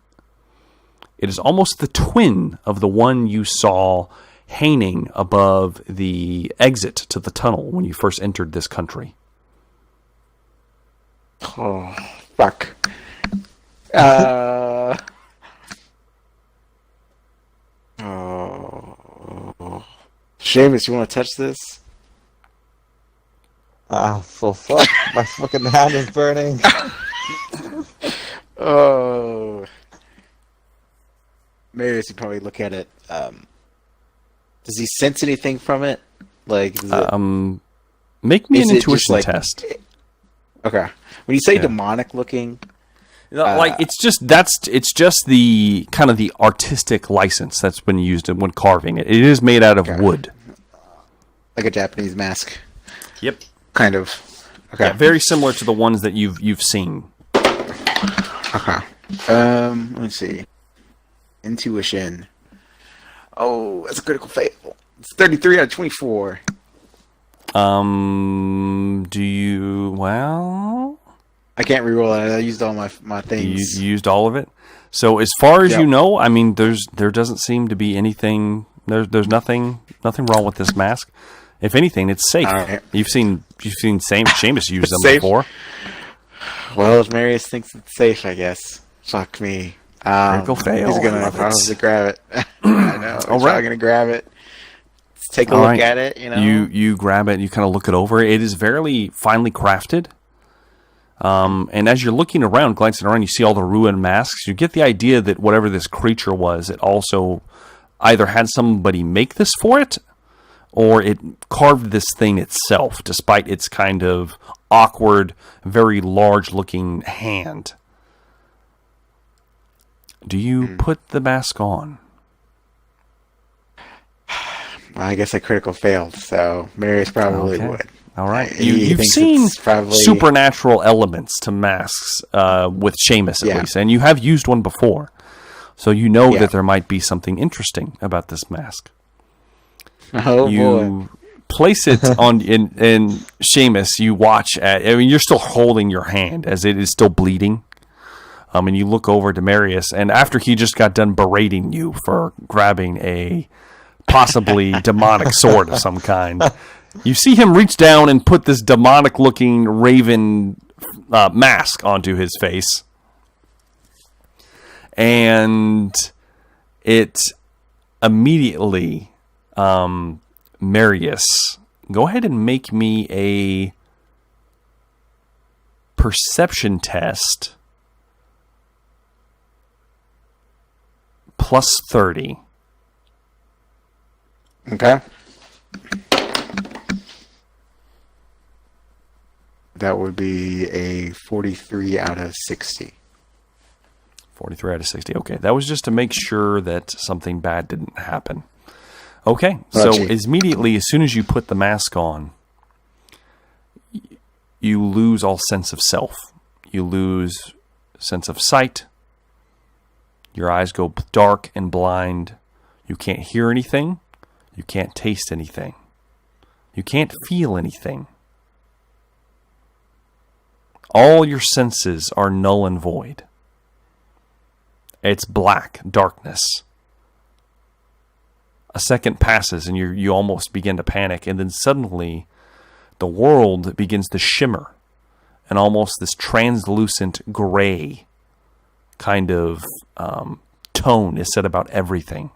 It is almost the twin of the one you saw hanging above the exit to the tunnel when you first entered this country. oh, fuck. Oh. Seamus, you want to touch this? Ah, so fuck. My fucking hand is burning. Oh. Maybe you probably look at it. Does he sense anything from it? Like, does it, Make me is an it just intuition like- test. okay. When you say Yeah. demonic looking, Like it's just the kind of the artistic license that's been used when carving it. It is made out of wood. like a Japanese mask, Yep. kind of. Okay. Yeah, very similar to the ones that you've seen. Okay. Let me see. Intuition. Oh, that's a critical fail. It's 33 out of 24. Do you? Well, I can't reroll it. I used all my you things. used all of it. So as far as Yep. you know, I mean, there doesn't seem to be anything. There's nothing wrong with this mask. If anything, it's safe. All right. You've seen Seamus use them Safe. before. Well, if Marius thinks it's safe, I guess. Fuck me. Critical fail. He's I gonna love it. probably grab it. I know. He's All right. probably gonna grab it. Let's take a All look right. at it. You know. You grab it and you kind of look it over. It is very finely crafted. And as you're looking around, glancing around, you see all the ruined masks. You get the idea that whatever this creature was, it also either had somebody make this for it, or it carved this thing itself, despite its kind of awkward, very large-looking hand. Do you put the mask on? Well, I guess I critical failed, so Marius probably Okay. would. All right. He You've thinks seen it's probably supernatural elements to masks with Seamus, at Yeah. least, and you have used one before. So you know Yeah. that there might be something interesting about this mask. Oh boy. You place it on in Seamus. You watch at. I mean, you're still holding your hand as it is still bleeding. And you look over to Marius, and after he just got done berating you for grabbing a possibly demonic sword of some kind, you see him reach down and put this demonic-looking raven mask onto his face, and it immediately. Marius, go ahead and make me a perception test plus 30. Okay. That would be a 43 out of 60. 43 out of 60. Okay, that was just to make sure that something bad didn't happen. Okay, so Gotcha. immediately, as soon as you put the mask on, you lose all sense of self. You lose sense of sight. Your eyes go dark and blind. You can't hear anything. You can't taste anything. You can't feel anything. All your senses are null and void. It's black darkness. A second passes and you almost begin to panic, and then suddenly the world begins to shimmer, and almost this translucent gray kind of tone is said about everything.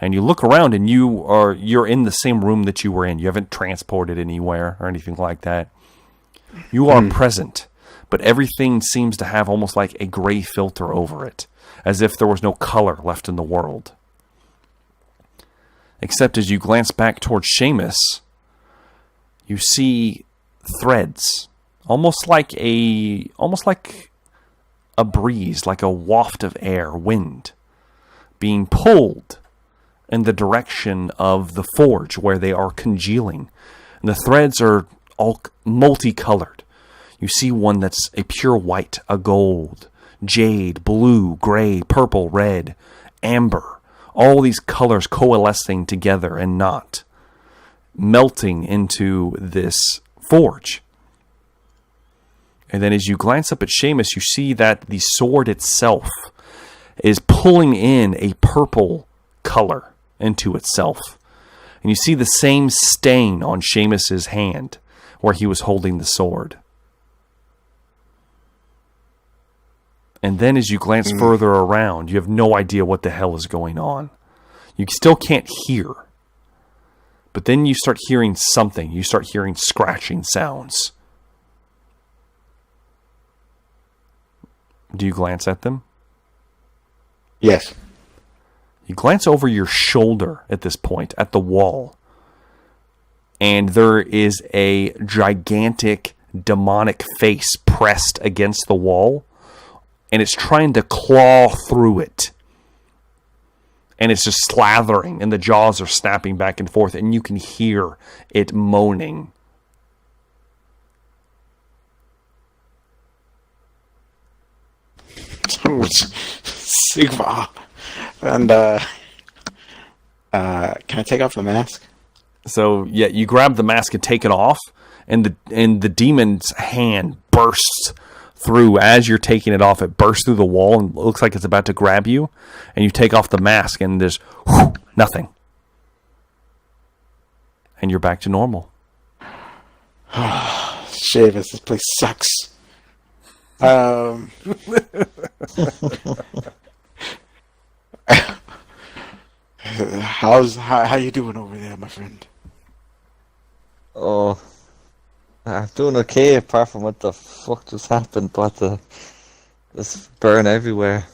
And you look around, and you're in the same room that you were in. You haven't transported anywhere or anything like that. You are present, but everything seems to have almost like a gray filter over it, as if there was no color left in the world. Except as you glance back towards Seamus, you see threads, almost like a breeze, like a waft of air, wind, being pulled in the direction of the forge where they are congealing. And the threads are all multicolored. You see one that's a pure white, a gold, jade, blue, gray, purple, red, amber. All these colors coalescing together and not melting into this forge. And then as you glance up at Seamus, you see that the sword itself is pulling in a purple color into itself. And you see the same stain on Seamus's hand where he was holding the sword. And then as you glance further around, you have no idea what the hell is going on. You still can't hear. But then you start hearing something. You start hearing scratching sounds. Do you glance at them? Yes. You glance over your shoulder at this point, at the wall. And there is a gigantic demonic face pressed against the wall. And it's trying to claw through it. And it's just slathering, and the jaws are snapping back and forth, and you can hear it moaning. Sigma. And can I take off the mask? So yeah, you grab the mask and take it off, and the demon's hand bursts through as you're taking it off. It bursts through the wall and looks like it's about to grab you, and you take off the mask, and there's nothing, and you're back to normal. Seamus, this place sucks. How you doing over there, my friend? Oh, I'm doing okay apart from what the fuck just happened, but this burn everywhere.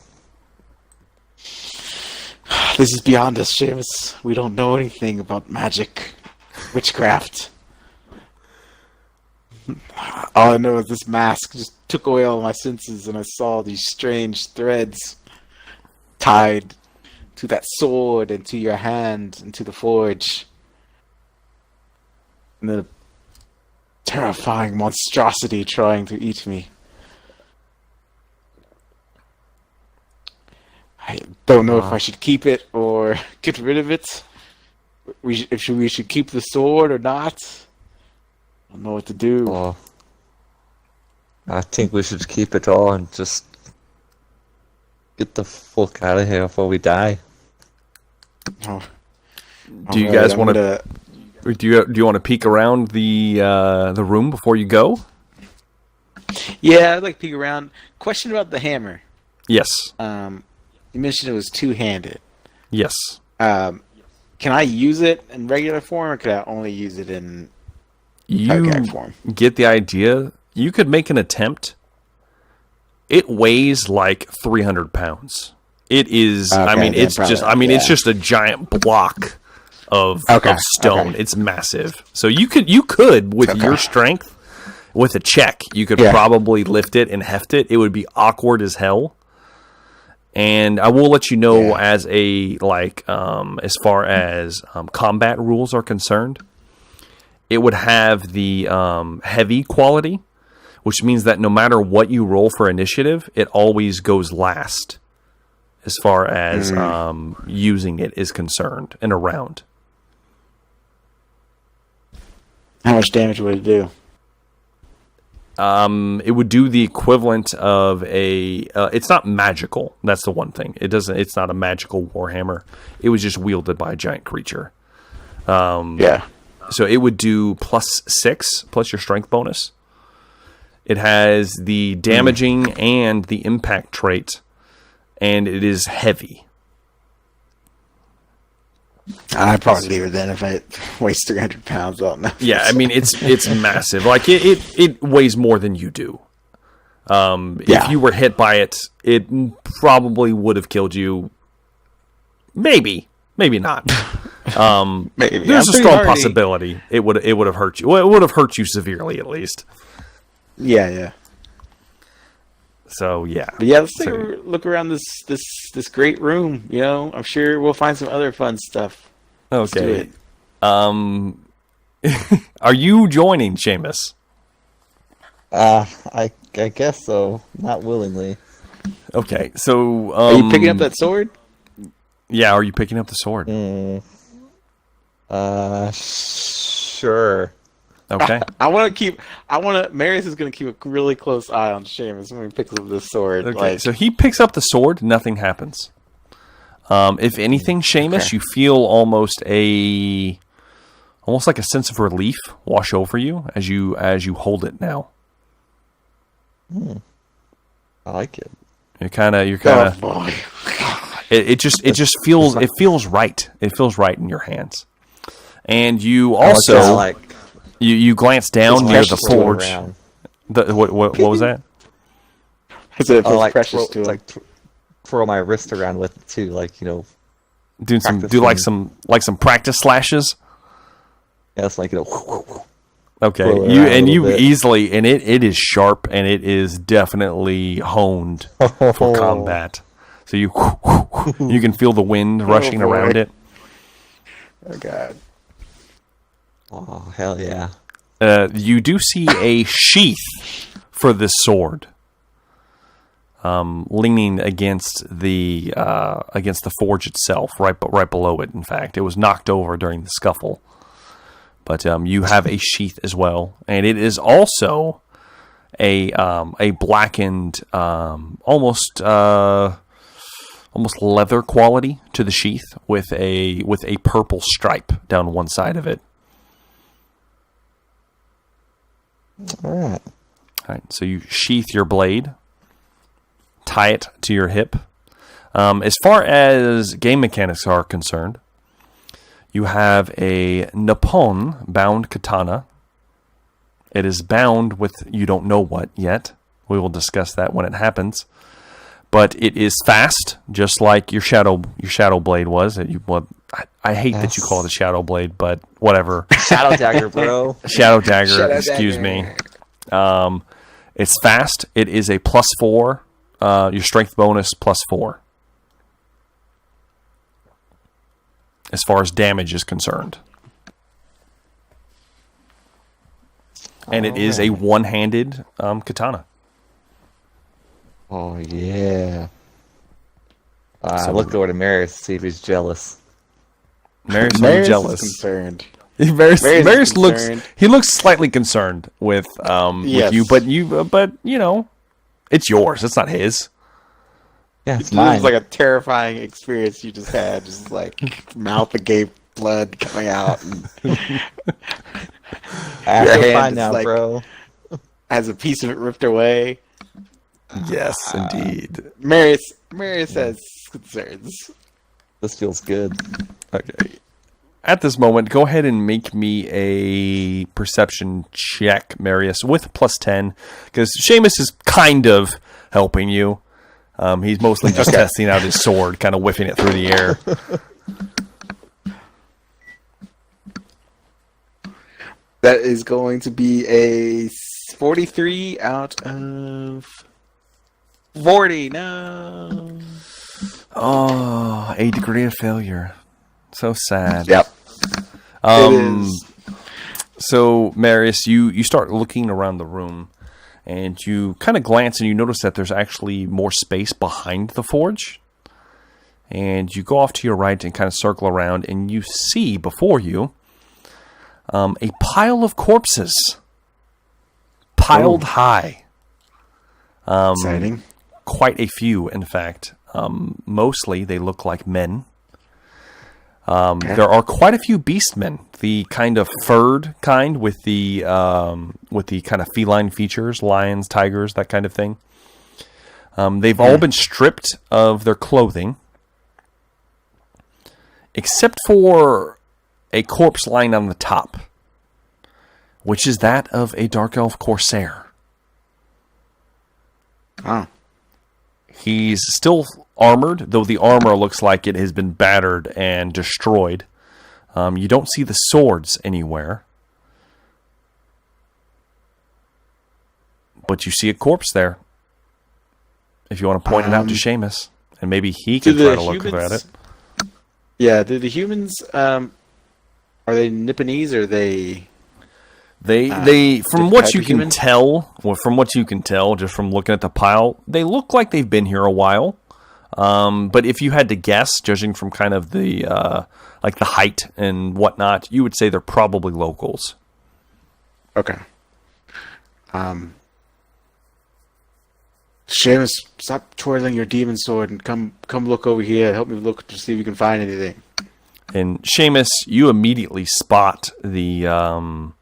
This is beyond us, Seamus. We don't know anything about magic, witchcraft. All I know is this mask just took away all my senses, and I saw these strange threads tied to that sword and to your hand and to the forge. And the terrifying monstrosity trying to eat me. I don't know if I should keep it or get rid of it. If we should keep the sword or not. I don't know what to do. Oh, I think we should keep it all and just get the fuck out of here before we die. Oh. Do you guys want to? Do you want to peek around the room before you go? Yeah, I'd like to peek around. Question about the hammer. Yes. You mentioned it was two-handed. Yes. Can I use it in regular form, or could I only use it in You form? Get the idea. You could make an attempt. It weighs like 300 pounds. It is. Okay, I mean, then it's probably, just. I mean, it's just a giant block of stone. Okay. It's massive. So you could with your strength, with a check, you could probably lift it and heft it. It would be awkward as hell. And I will let you know as a as far as combat rules are concerned, it would have the heavy quality, which means that no matter what you roll for initiative, it always goes last as far as using it is concerned in a round. How much damage would it do? It would do the equivalent of a. It's not magical. That's the one thing. It doesn't. It's not a magical warhammer. It was just wielded by a giant creature. So it would do +6 plus your strength bonus. It has the damaging and the impact trait, and it is heavy. I'd probably leave it then if I weighs 300 pounds. I don't know. Yeah, I mean it's massive. Like it weighs more than you do. If you were hit by it, it probably would have killed you. Maybe not. Maybe. There's a strong possibility it would have hurt you. Well, it would have hurt you severely at least. Yeah. So yeah. But yeah, let's take a look around this great room. You know, I'm sure we'll find some other fun stuff. Okay. Are you joining, Seamus? I guess so. Not willingly. Okay, so Are you picking up that sword? Yeah, are you picking up the sword? Sure. Okay. Marius is going to keep a really close eye on Seamus when he picks up this sword. Okay, so he picks up the sword, nothing happens. If anything, Seamus, you feel almost like a sense of relief wash over you as you hold it now. I like it. You're kind of Oh boy. it just feels right. It feels right in your hands. And you also you glance down near the forge. What was that? It's precious to him. Twirl my wrist around with it too, do some practice slashes. Yeah, it's Okay, you easily, and it is sharp and it is definitely honed for combat. So you can feel the wind rushing around it. Oh god. Oh hell yeah. You do see a sheath for this sword, leaning against the forge itself, right below it. In fact, it was knocked over during the scuffle. But you have a sheath as well, and it is also a blackened, almost leather quality to the sheath with a purple stripe down one side of it. All right. So you sheath your blade, tie it to your hip. As far as game mechanics are concerned, you have a Nippon bound katana. It is bound with you don't know what yet. We will discuss that when it happens. But it is fast, just like your shadow blade was. I hate that you call it a shadow blade, but whatever. Shadow dagger, bro. Shadow dagger. Excuse me. It's fast. It is a +4. Your strength bonus +4. As far as damage is concerned. And it is a one-handed katana. Oh, yeah. Look over to Marius to see if he's jealous. Marius is jealous. Concerned. Marius looks slightly concerned with you, but it's yours. It's not his. Yeah, it's mine. It was like a terrifying experience you just had, just like mouth agape, blood coming out. And I feel fine now, bro. Has a piece of it ripped away. Yes, indeed. Marius has concerns. This feels good. Okay. At this moment, go ahead and make me a perception check, Marius, with +10, because Seamus is kind of helping you. He's mostly just testing out his sword, kind of whiffing it through the air. That is going to be a 43 out of 40. No. Oh, a degree of failure. So sad. Yep. It is. So, Marius, you start looking around the room, and you kind of glance and you notice that there's actually more space behind the forge. And you go off to your right and kind of circle around, and you see before you a pile of corpses. Piled high. Exciting. Quite a few, in fact. Mostly they look like men. There are quite a few beastmen, the kind of furred kind with the kind of feline features, lions, tigers, that kind of thing. They've all been stripped of their clothing. except for a corpse lying on the top, which is that of a Dark Elf Corsair. Oh. He's still armored, though the armor looks like it has been battered and destroyed. You don't see the swords anywhere. But you see a corpse there. If you want to point it out to Seamus, and maybe he can try to look at it. Yeah, do the humans, are they Nipponese or are they... They from what you can hyperhuman? tell, just from looking at the pile, they look like they've been here a while. But if you had to guess, judging from kind of the like the height and whatnot, you would say they're probably locals. Okay. Seamus, stop twirling your demon sword and come look over here. Help me look to see if we can find anything. And Seamus, you immediately spot the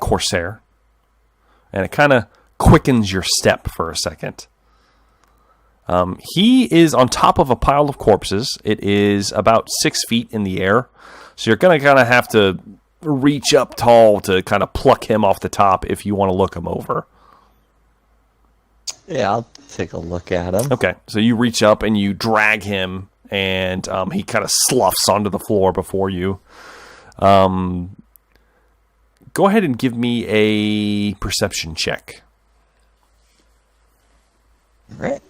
Corsair, and it kind of quickens your step for a second. He is on top of a pile of corpses. It is about 6 feet in the air, so you're going to kind of have to reach up tall to kind of pluck him off the top if you want to look him over. Yeah, I'll take a look at him. Okay, so you reach up and you drag him, and he kind of sloughs onto the floor before you. Go ahead and give me a perception check. All right.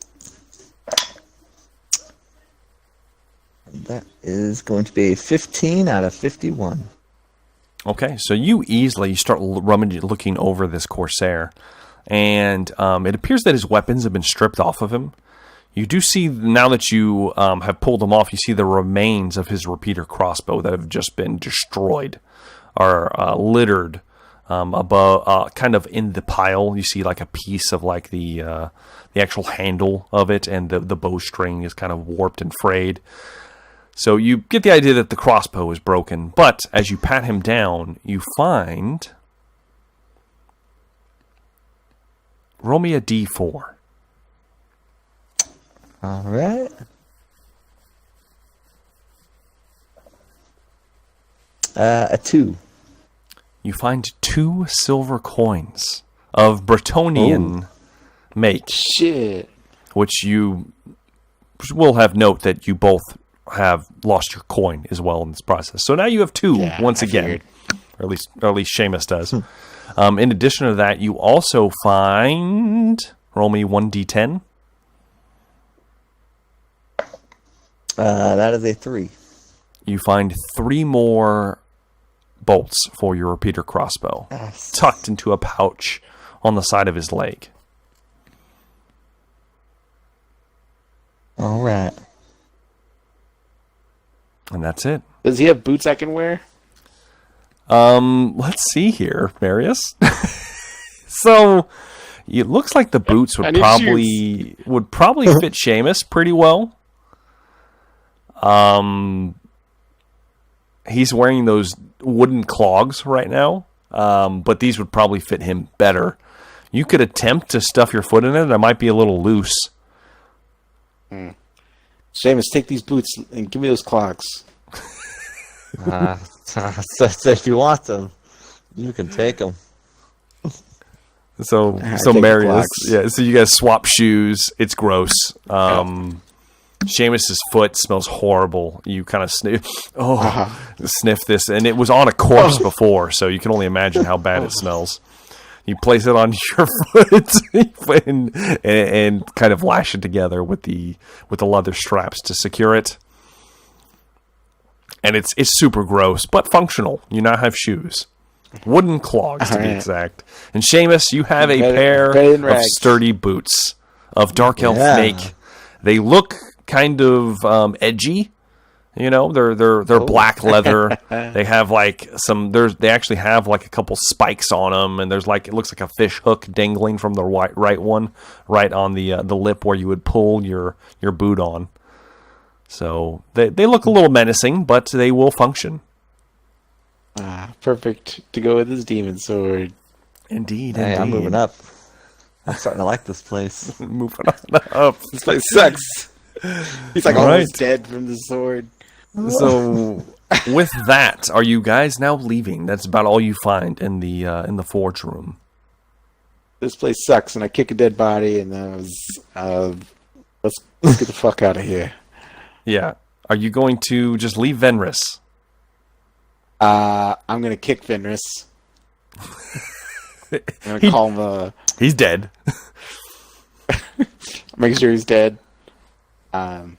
That is going to be a 15 out of 51. Okay, so you easily start rummaging, looking over this Corsair, and it appears that his weapons have been stripped off of him. You do see, now that you have pulled them off, you see the remains of his repeater crossbow that have just been destroyed, are littered above, kind of in the pile. You see like a piece of like the actual handle of it, and the bowstring is kind of warped and frayed. So you get the idea that the crossbow is broken, but as you pat him down, you find... Roll me a D4. All right. A 2. You find 2 silver coins of Bretonian make, Shit. which you will have note that you both have lost your coin as well in this process. So now you have 2 once I again, figured. or at least Seamus does. In addition to that, you also find, roll me 1d10. That is a 3. You find 3 more bolts for your repeater crossbow, Yes. tucked into a pouch on the side of his leg. All right. And that's it. Does he have boots I can wear? Let's see here, Marius. So it looks like the boots I would need probably fit Seamus pretty well. He's wearing those wooden clogs right now, but these would probably fit him better. You could attempt to stuff your foot in it. It might be a little loose. Seamus, take these boots and give me those clogs. So if you want them, you can take them. So take the Marius, clogs. so you guys swap shoes. It's gross. Seamus's foot smells horrible. You kind of sniff this, and it was on a corpse before, so you can only imagine how bad it smells. You place it on your foot and kind of lash it together with the leather straps to secure it. And it's super gross, but functional. You now have shoes. Wooden clogs, to be exact. And Seamus, you have a pair than of rags. sturdy boots of dark elf make. They look kind of edgy. You know, they're black leather. They have like they actually have like a couple spikes on them, and there's like, it looks like a fish hook dangling from the right one, right on the lip where you would pull your boot on. So they look a little menacing, but they will function. Perfect to go with his demon sword. Indeed, Hey, I'm indeed. moving up. I'm starting to like this place. Moving on up. This place sucks. He's like All almost right. dead from the sword. So, with that, are you guys now leaving? That's about all you find in the forge room. This place sucks, and I kick a dead body, and then let's get the fuck out of here. Yeah. Are you going to just leave Venris? I'm gonna kick Fenris. I'm gonna call him. He's dead. Make sure he's dead. I'm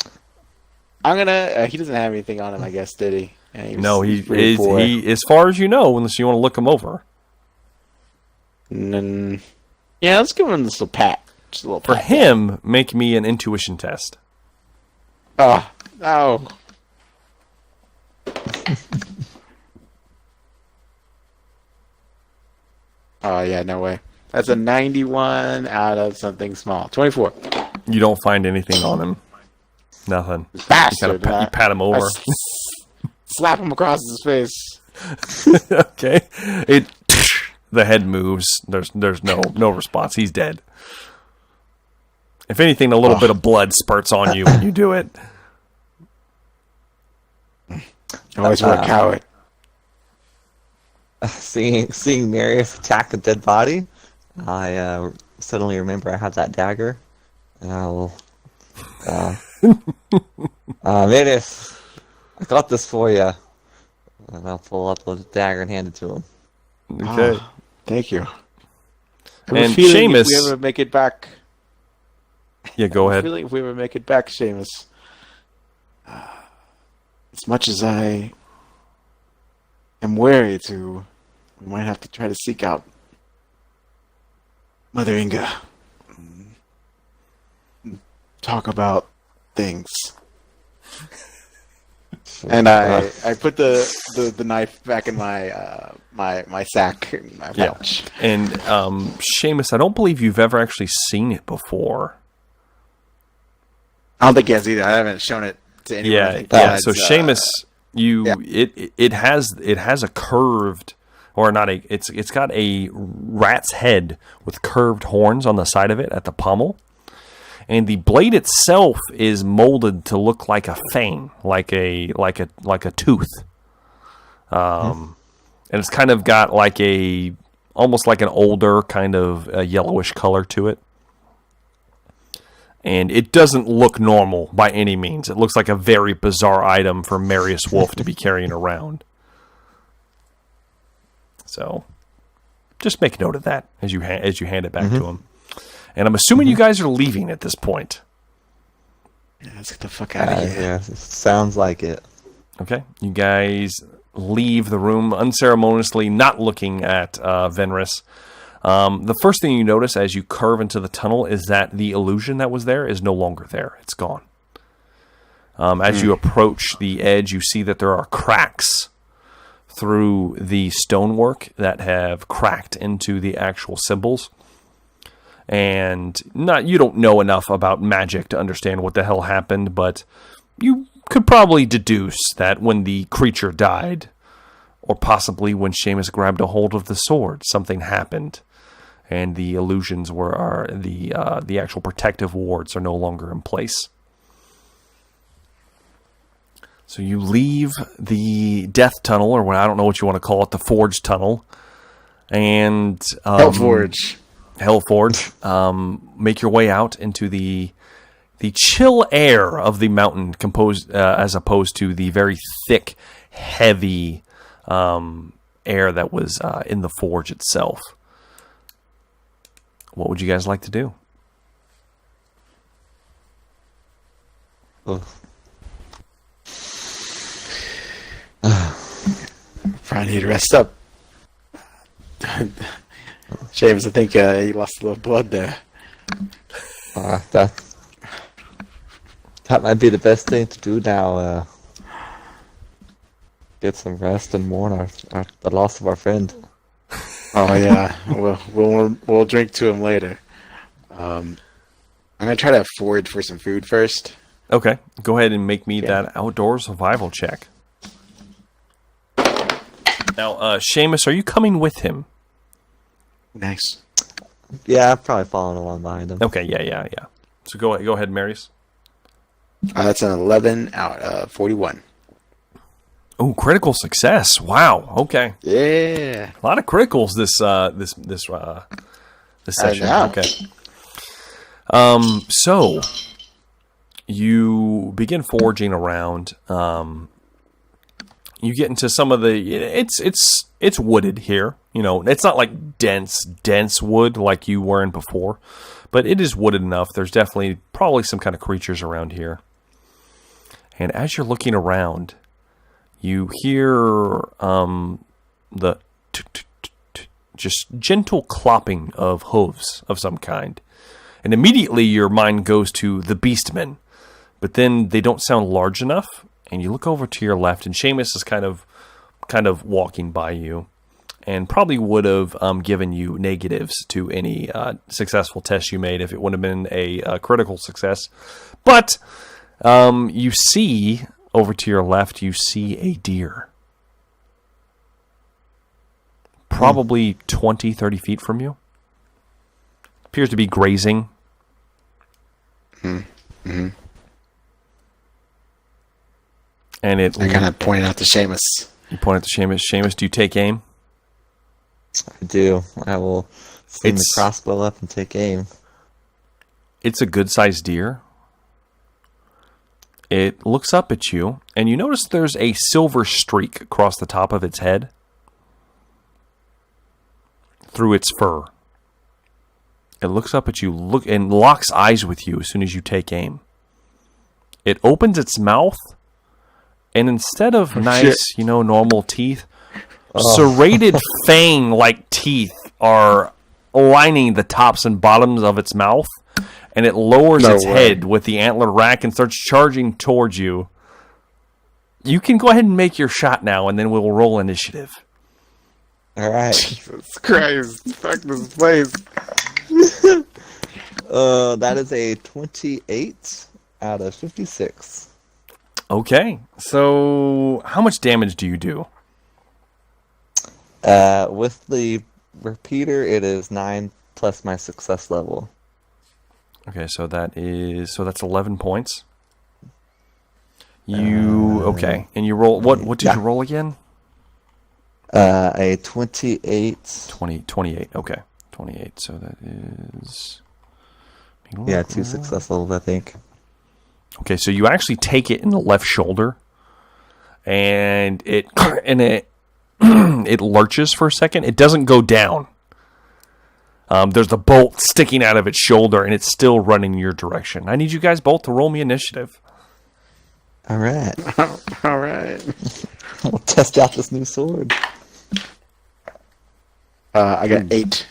gonna. He doesn't have anything on him, I guess, did he? Yeah, He as far as you know, unless you want to look him over. Yeah, let's give him this little pat. Just a little For pat. him, make me an intuition test. Oh, no. Oh, yeah, no way. That's a 91 out of something small. 24. You don't find anything on him. Nothing. Bastard. You pat him over. Slap him across his face. Okay. The head moves. There's no response. He's dead. If anything, a little bit of blood spurts on you when you do it. Always were a coward. Seeing Marius attack a dead body, I suddenly remember I have that dagger, and I will. Marius, I got this for you, and I'll pull up the dagger and hand it to him. Okay. Oh, thank you. And Seamus, Seamus, if we ever make it back. yeah, go ahead. Feeling if we ever make it back, Seamus. As much as I am wary to, we might have to try to seek out Mother Inga. Talk about things. And I put the knife back in my my sack, my pouch. And Seamus, I don't believe you've ever actually seen it before. I don't think he has either. I haven't shown it to anyone. Yeah. So Seamus, it has a curved, or not a. It's got a rat's head with curved horns on the side of it at the pommel. And the blade itself is molded to look like a fang, like a tooth. And it's kind of got almost like an older kind of a yellowish color to it. And it doesn't look normal by any means. It looks like a very bizarre item for Marius Wolf to be carrying around. So, just make note of that as you hand it back to him. And I'm assuming you guys are leaving at this point. Yeah, let's get the fuck out of here. Yeah, sounds like it. Okay, you guys leave the room unceremoniously, not looking at Venris. The first thing you notice as you curve into the tunnel is that the illusion that was there is no longer there. It's gone. As you approach the edge, you see that there are cracks through the stonework that have cracked into the actual symbols. And you don't know enough about magic to understand what the hell happened, but you could probably deduce that when the creature died, or possibly when Seamus grabbed a hold of the sword, something happened, and the illusions the actual protective wards are no longer in place. So you leave the death tunnel, or I don't know what you want to call it, the forge tunnel, and Hellforge. Make your way out into the chill air of the mountain, as opposed to the very thick, heavy air that was in the forge itself. What would you guys like to do? Probably need to rest up. James, I think you lost a little blood there. That might be the best thing to do now. Get some rest and mourn the loss of our friend. Oh yeah, we'll drink to him later. I'm gonna try to forage for some food first. Okay, go ahead and make me that outdoor survival check. Now, Seamus, are you coming with him? Nice. Yeah, I'm probably following along behind him. Okay, yeah. So go ahead, Marius. That's an 11 out of 41. Oh, critical success! Wow. Okay, Yeah. a lot of criticals this session. know. Okay. So you begin foraging around. You get into some of the. It's wooded here. You know, it's not like dense wood like you were in before, but it is wooded enough. There's definitely probably some kind of creatures around here. And as you're looking around, you hear the just gentle clopping of hooves of some kind. And immediately your mind goes to the beastmen. But then they don't sound large enough. And you look over to your left, and Seamus is kind of walking by you. And probably would have given you negatives to any successful test you made if it would have been a critical success. But you see, over to your left, you see a deer. Probably 20, 30 feet from you. Appears to be grazing. Mm-hmm. And I kind of pointed out to Seamus. You point at the Seamus. Seamus, do you take aim? I do. I will swing the crossbow up and take aim. It's a good-sized deer. It looks up at you, and you notice there's a silver streak across the top of its head through its fur. It looks up at you, and locks eyes with you as soon as you take aim. It opens its mouth, and instead of normal teeth, serrated fang-like teeth are lining the tops and bottoms of its mouth, and it lowers its head with the antler rack and starts charging towards you. You can go ahead and make your shot now, and then we'll roll initiative. All right. Jesus Christ. Fuck this place. That is a 28 out of 56. Okay, so how much damage do you do? With the repeater, it is 9 plus my success level. Okay, so that's 11 points. Okay, and you roll what did you roll again? A 28. 28. Okay, 28. So that is 2 success levels, I think. Okay, so you actually take it in the left shoulder, and it it lurches for a second. It doesn't go down. There's the bolt sticking out of its shoulder, and it's still running in your direction. I need you guys both to roll me initiative. All right. All right. We'll test out this new sword. I got 8.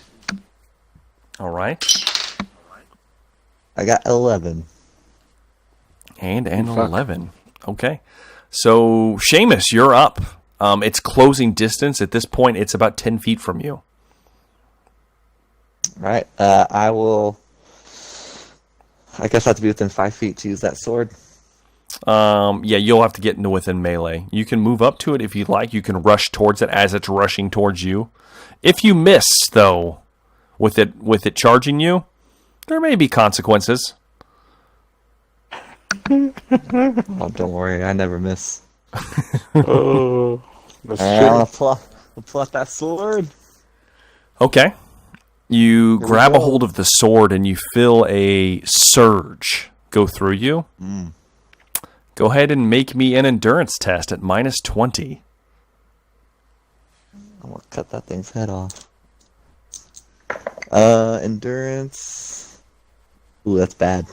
All right. I got 11. And an 11. Okay. So, Seamus, you're up. It's closing distance. At this point, it's about 10 feet from you. All right. I guess I have to be within 5 feet to use that sword. Yeah, you'll have to get into within melee. You can move up to it if you'd like. You can rush towards it as it's rushing towards you. If you miss, though, with it charging you, there may be consequences. Oh, don't worry, I never miss. Oh, that's I true. want to pull out that sword. Okay. You we grab a go. hold of the sword and you feel a surge go through you. Go ahead and make me an endurance test at -20. I'm going to cut that thing's head off. Endurance. Ooh, that's bad.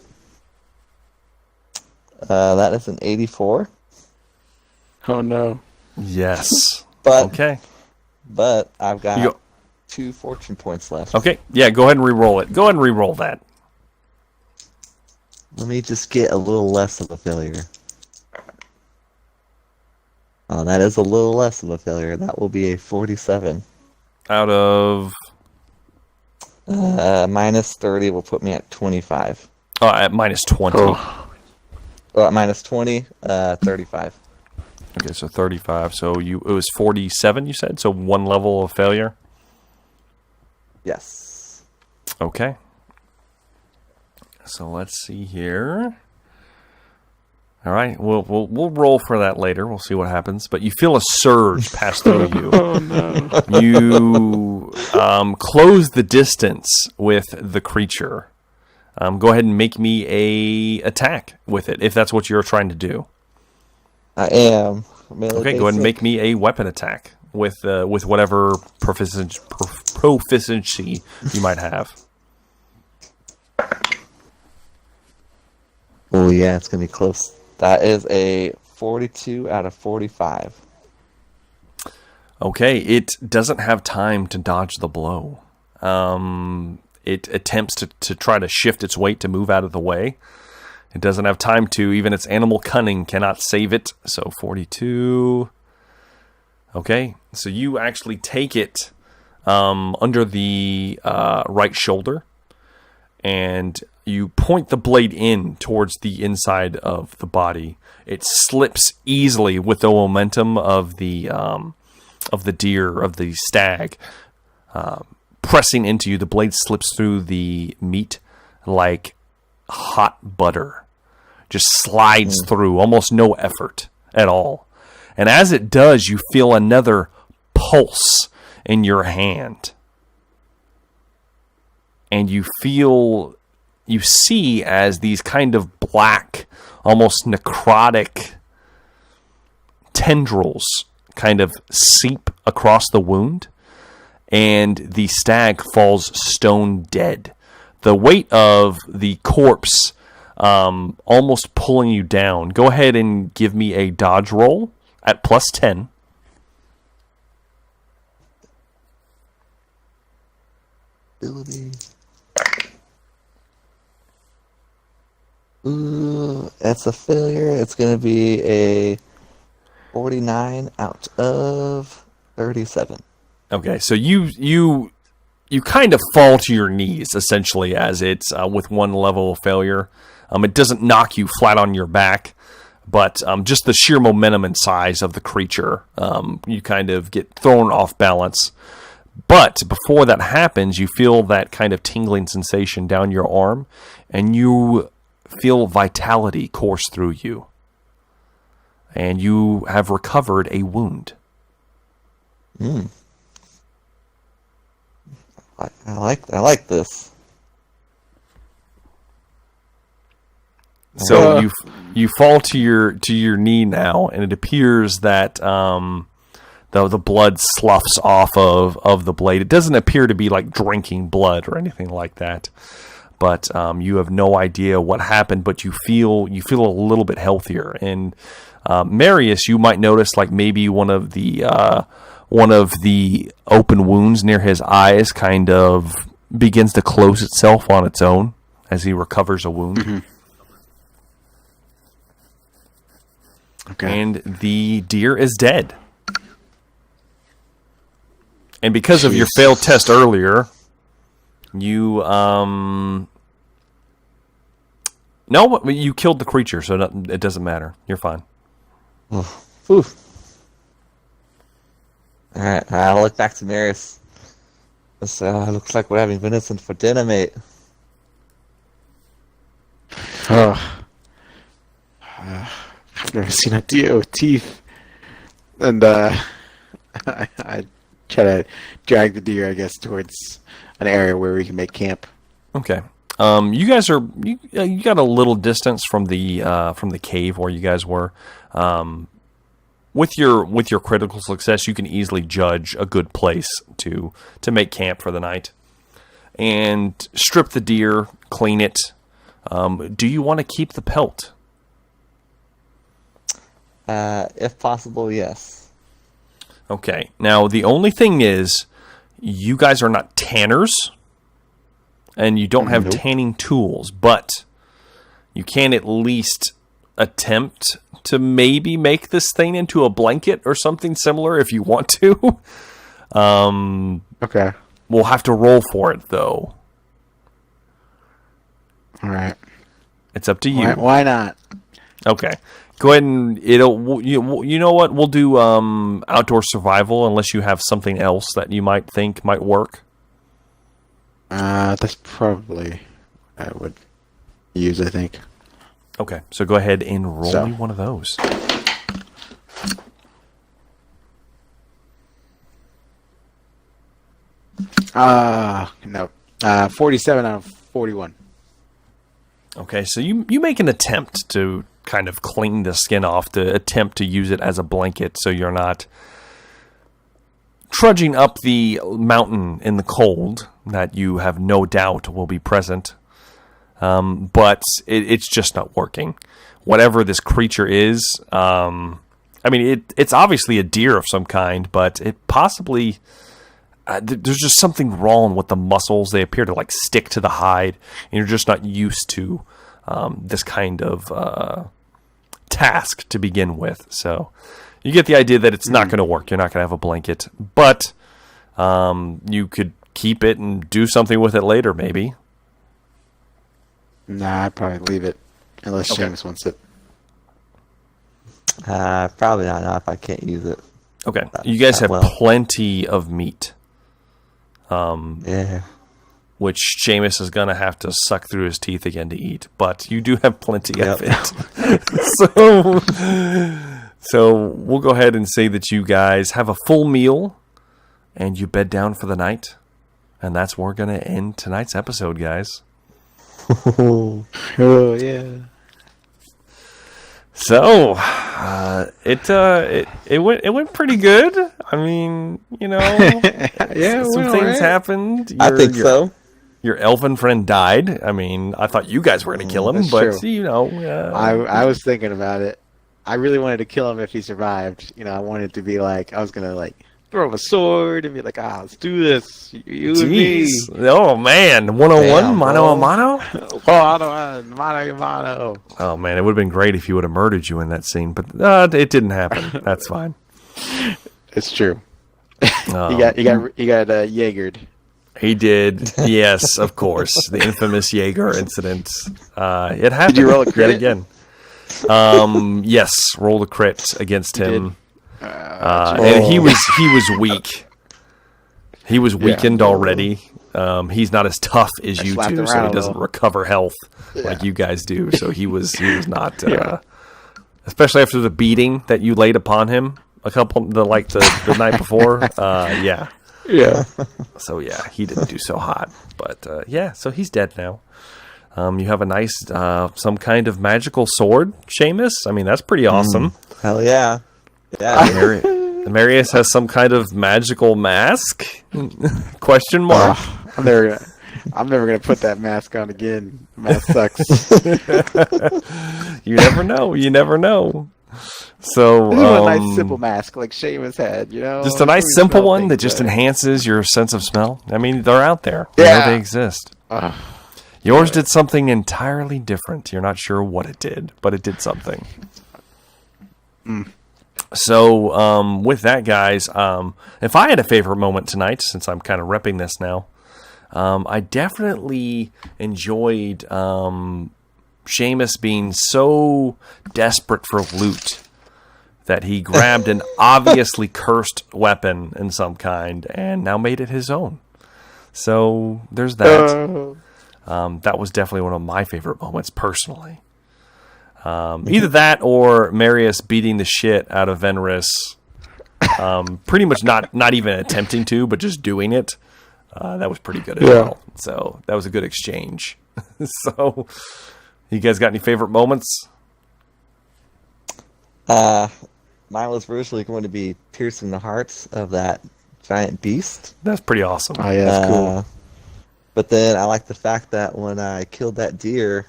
That is an 84. Oh no. Yes. But Okay. But I've got You go- 2 fortune points left. Okay. Yeah, go ahead and re-roll it. Go ahead and re-roll that. Let me just get a little less of a failure. Oh, that is a little less of a failure. That will be a 47. Out of... Minus 30 will put me at 25. at -20. Oh. Well, at minus 20, 35. Okay, so 35. So it was 47, you said? So 1 level of failure? Yes. Okay. So let's see here. All right, we'll roll for that later. We'll see what happens. But you feel a surge pass through you. Oh no! You close the distance with the creature. Go ahead and make me a attack with it, if that's what you're trying to do. I am. Okay, go ahead and make me a weapon attack with whatever proficiency you might have. Oh yeah, it's gonna be close. That is a 42 out of 45. Okay, it doesn't have time to dodge the blow. It attempts to try to shift its weight to move out of the way. It doesn't have time to. Even its animal cunning cannot save it. So 42. Okay, so you actually take it under the right shoulder, and you point the blade in towards the inside of the body. It slips easily with the momentum of the deer, of the stag, pressing into you. The blade slips through the meat like hot butter. Just slides through, almost no effort at all. And as it does, you feel another pulse in your hand. And you see as these kind of black, almost necrotic tendrils kind of seep across the wound, and the stag falls stone dead. The weight of the corpse almost pulling you down. Go ahead and give me a dodge roll at +10. Ability. Ooh, that's a failure. It's going to be a 49 out of 37. Okay, so you kind of fall to your knees, essentially, as it's with one level of failure. It doesn't knock you flat on your back, but just the sheer momentum and size of the creature, you kind of get thrown off balance. But before that happens, you feel that kind of tingling sensation down your arm, and you feel vitality course through you. And you have recovered a wound. I like this. So you fall to your knee now, and it appears that the blood sloughs off of the blade. It doesn't appear to be like drinking blood or anything like that, but you have no idea what happened. But you feel a little bit healthier. And Marius, you might notice like maybe one of the open wounds near his eyes kind of begins to close itself on its own as he recovers a wound. Mm-hmm. Okay. And the deer is dead. And because of your failed test earlier, you no, you killed the creature, so it doesn't matter. You're fine. Whew. Alright, I'll look back to Marius. This looks like we're having venison for dinner, mate. I've never seen a deer with teeth. And I try to drag the deer, I guess, towards an area where we can make camp. Okay. You guys are you got a little distance from the cave where you guys were. With your critical success, you can easily judge a good place to make camp for the night. And strip the deer, clean it. Do you want to keep the pelt? If possible, yes. Okay. Now, the only thing is, you guys are not tanners, and you don't have tanning tools, but you can at least attempt to maybe make this thing into a blanket or something similar if you want to. Okay. We'll have to roll for it, though. All right. It's up to you. Why not? Okay. Go ahead and you know what? We'll do outdoor survival unless you have something else that you might think might work. That's probably what I would use, I think. Okay, so go ahead and roll So. me one of those. No. 47 out of 41. Okay, so you make an attempt to kind of clean the skin off, to attempt to use it as a blanket so you're not trudging up the mountain in the cold that you have no doubt will be present. But it's just not working. Whatever this creature is, it's obviously a deer of some kind, but it possibly... there's just something wrong with the muscles. They appear to like stick to the hide, and you're just not used to this kind of task to begin with. So you get the idea that it's not going to work. You're not going to have a blanket, but you could keep it and do something with it later, maybe. Nah, I'd probably leave it unless Seamus wants it. Probably not if I can't use it. Okay, you guys have well. plenty of meat. Yeah. Which Seamus is going to have to suck through his teeth again to eat, but you do have plenty of it. So we'll go ahead and say that you guys have a full meal and you bed down for the night. And that's where we're going to end tonight's episode, guys. Oh, yeah. So, it went pretty good. I mean, Yeah, some well, things right. happened. I think so. Your elven friend died. I mean, I thought you guys were going to kill him, That's but true. I was thinking about it. I really wanted to kill him if he survived. I wanted to be like, I was gonna throw him a sword and be like, let's do this, you and me. Oh man, 101 Damn, mano a bro. mano. Mano. Oh man, it would have been great if he would have murdered you in that scene, but it didn't happen. That's fine. It's true. Um, You got Jaegered. He did, yes, of course. The infamous Jaeger incident. It happened. Did you roll a crit? Yet again? Yes, rolled a crit against him. And he was weak. He was weakened already. He's not as tough as you slapped two, him so he around a doesn't little. recover health like you guys do. So he was not, especially after the beating that you laid upon him the night before. Yeah. Yeah. So yeah, he didn't do so hot, but so he's dead now. You have a nice, some kind of magical sword, Seamus. I mean, that's pretty awesome. Hell yeah. Yeah. Marius has some kind of magical mask? Question mark. I'm never gonna put that mask on again. Mask sucks. You never know. You never know. So This is a nice simple mask like Seamus had, just a nice Really simple smell one things that just better. enhances your sense of smell. I mean, they're out there. You Yeah. know they exist. Yours did something entirely different. You're not sure what it did, but it did something. So, with that, guys, if I had a favorite moment tonight, since I'm kind of repping this now, I definitely enjoyed Seamus being so desperate for loot that he grabbed an obviously cursed weapon in some kind and now made it his own. So, there's that. That was definitely one of my favorite moments, personally. Either that or Marius beating the shit out of Venris. Pretty much not even attempting to, but just doing it. That was pretty good as well. So that was a good exchange. So, you guys got any favorite moments? Mine was originally going to be piercing the hearts of that giant beast. That's pretty awesome. Oh yeah, that's cool. But then I like the fact that when I killed that deer,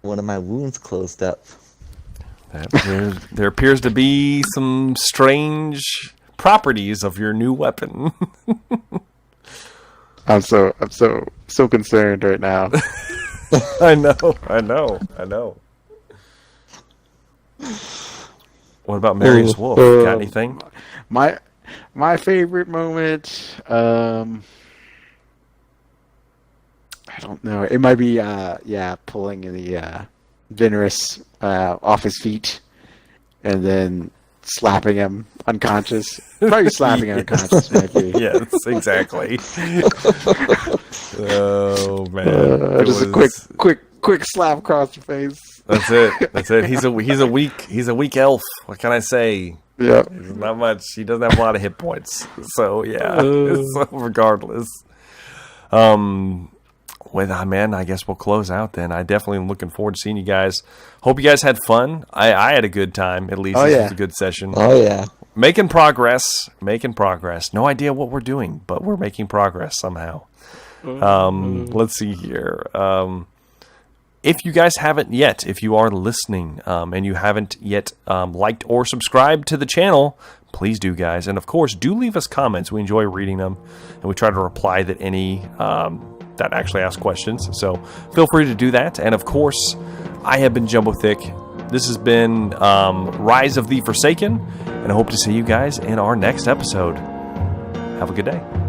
one of my wounds closed up. There appears to be some strange properties of your new weapon. I'm so concerned right now. I know. What about Marius Wolf? Got anything? My favorite moment, I don't know. It might be pulling the Venris off his feet and then slapping him unconscious. Probably slapping him unconscious might be. Yes, exactly. Oh man! Just a quick quick slap across your face. That's it. That's it. He's a weak elf. What can I say? Yeah. He's not much. He doesn't have a lot of hit points. So yeah. So regardless. With man, I guess we'll close out then. I definitely am looking forward to seeing you guys. Hope you guys had fun. I had a good time. At least this was a good session. Oh yeah. Making progress. No idea what we're doing, but we're making progress somehow. Let's see here. If you guys haven't yet, if you are listening and you haven't yet liked or subscribed to the channel, please do, guys. And of course, do leave us comments. We enjoy reading them, and we try to reply that any that actually ask questions. So feel free to do that. And of course, I have been Jumbo Thick. This has been Rise of the Forsaken, and I hope to see you guys in our next episode. Have a good day.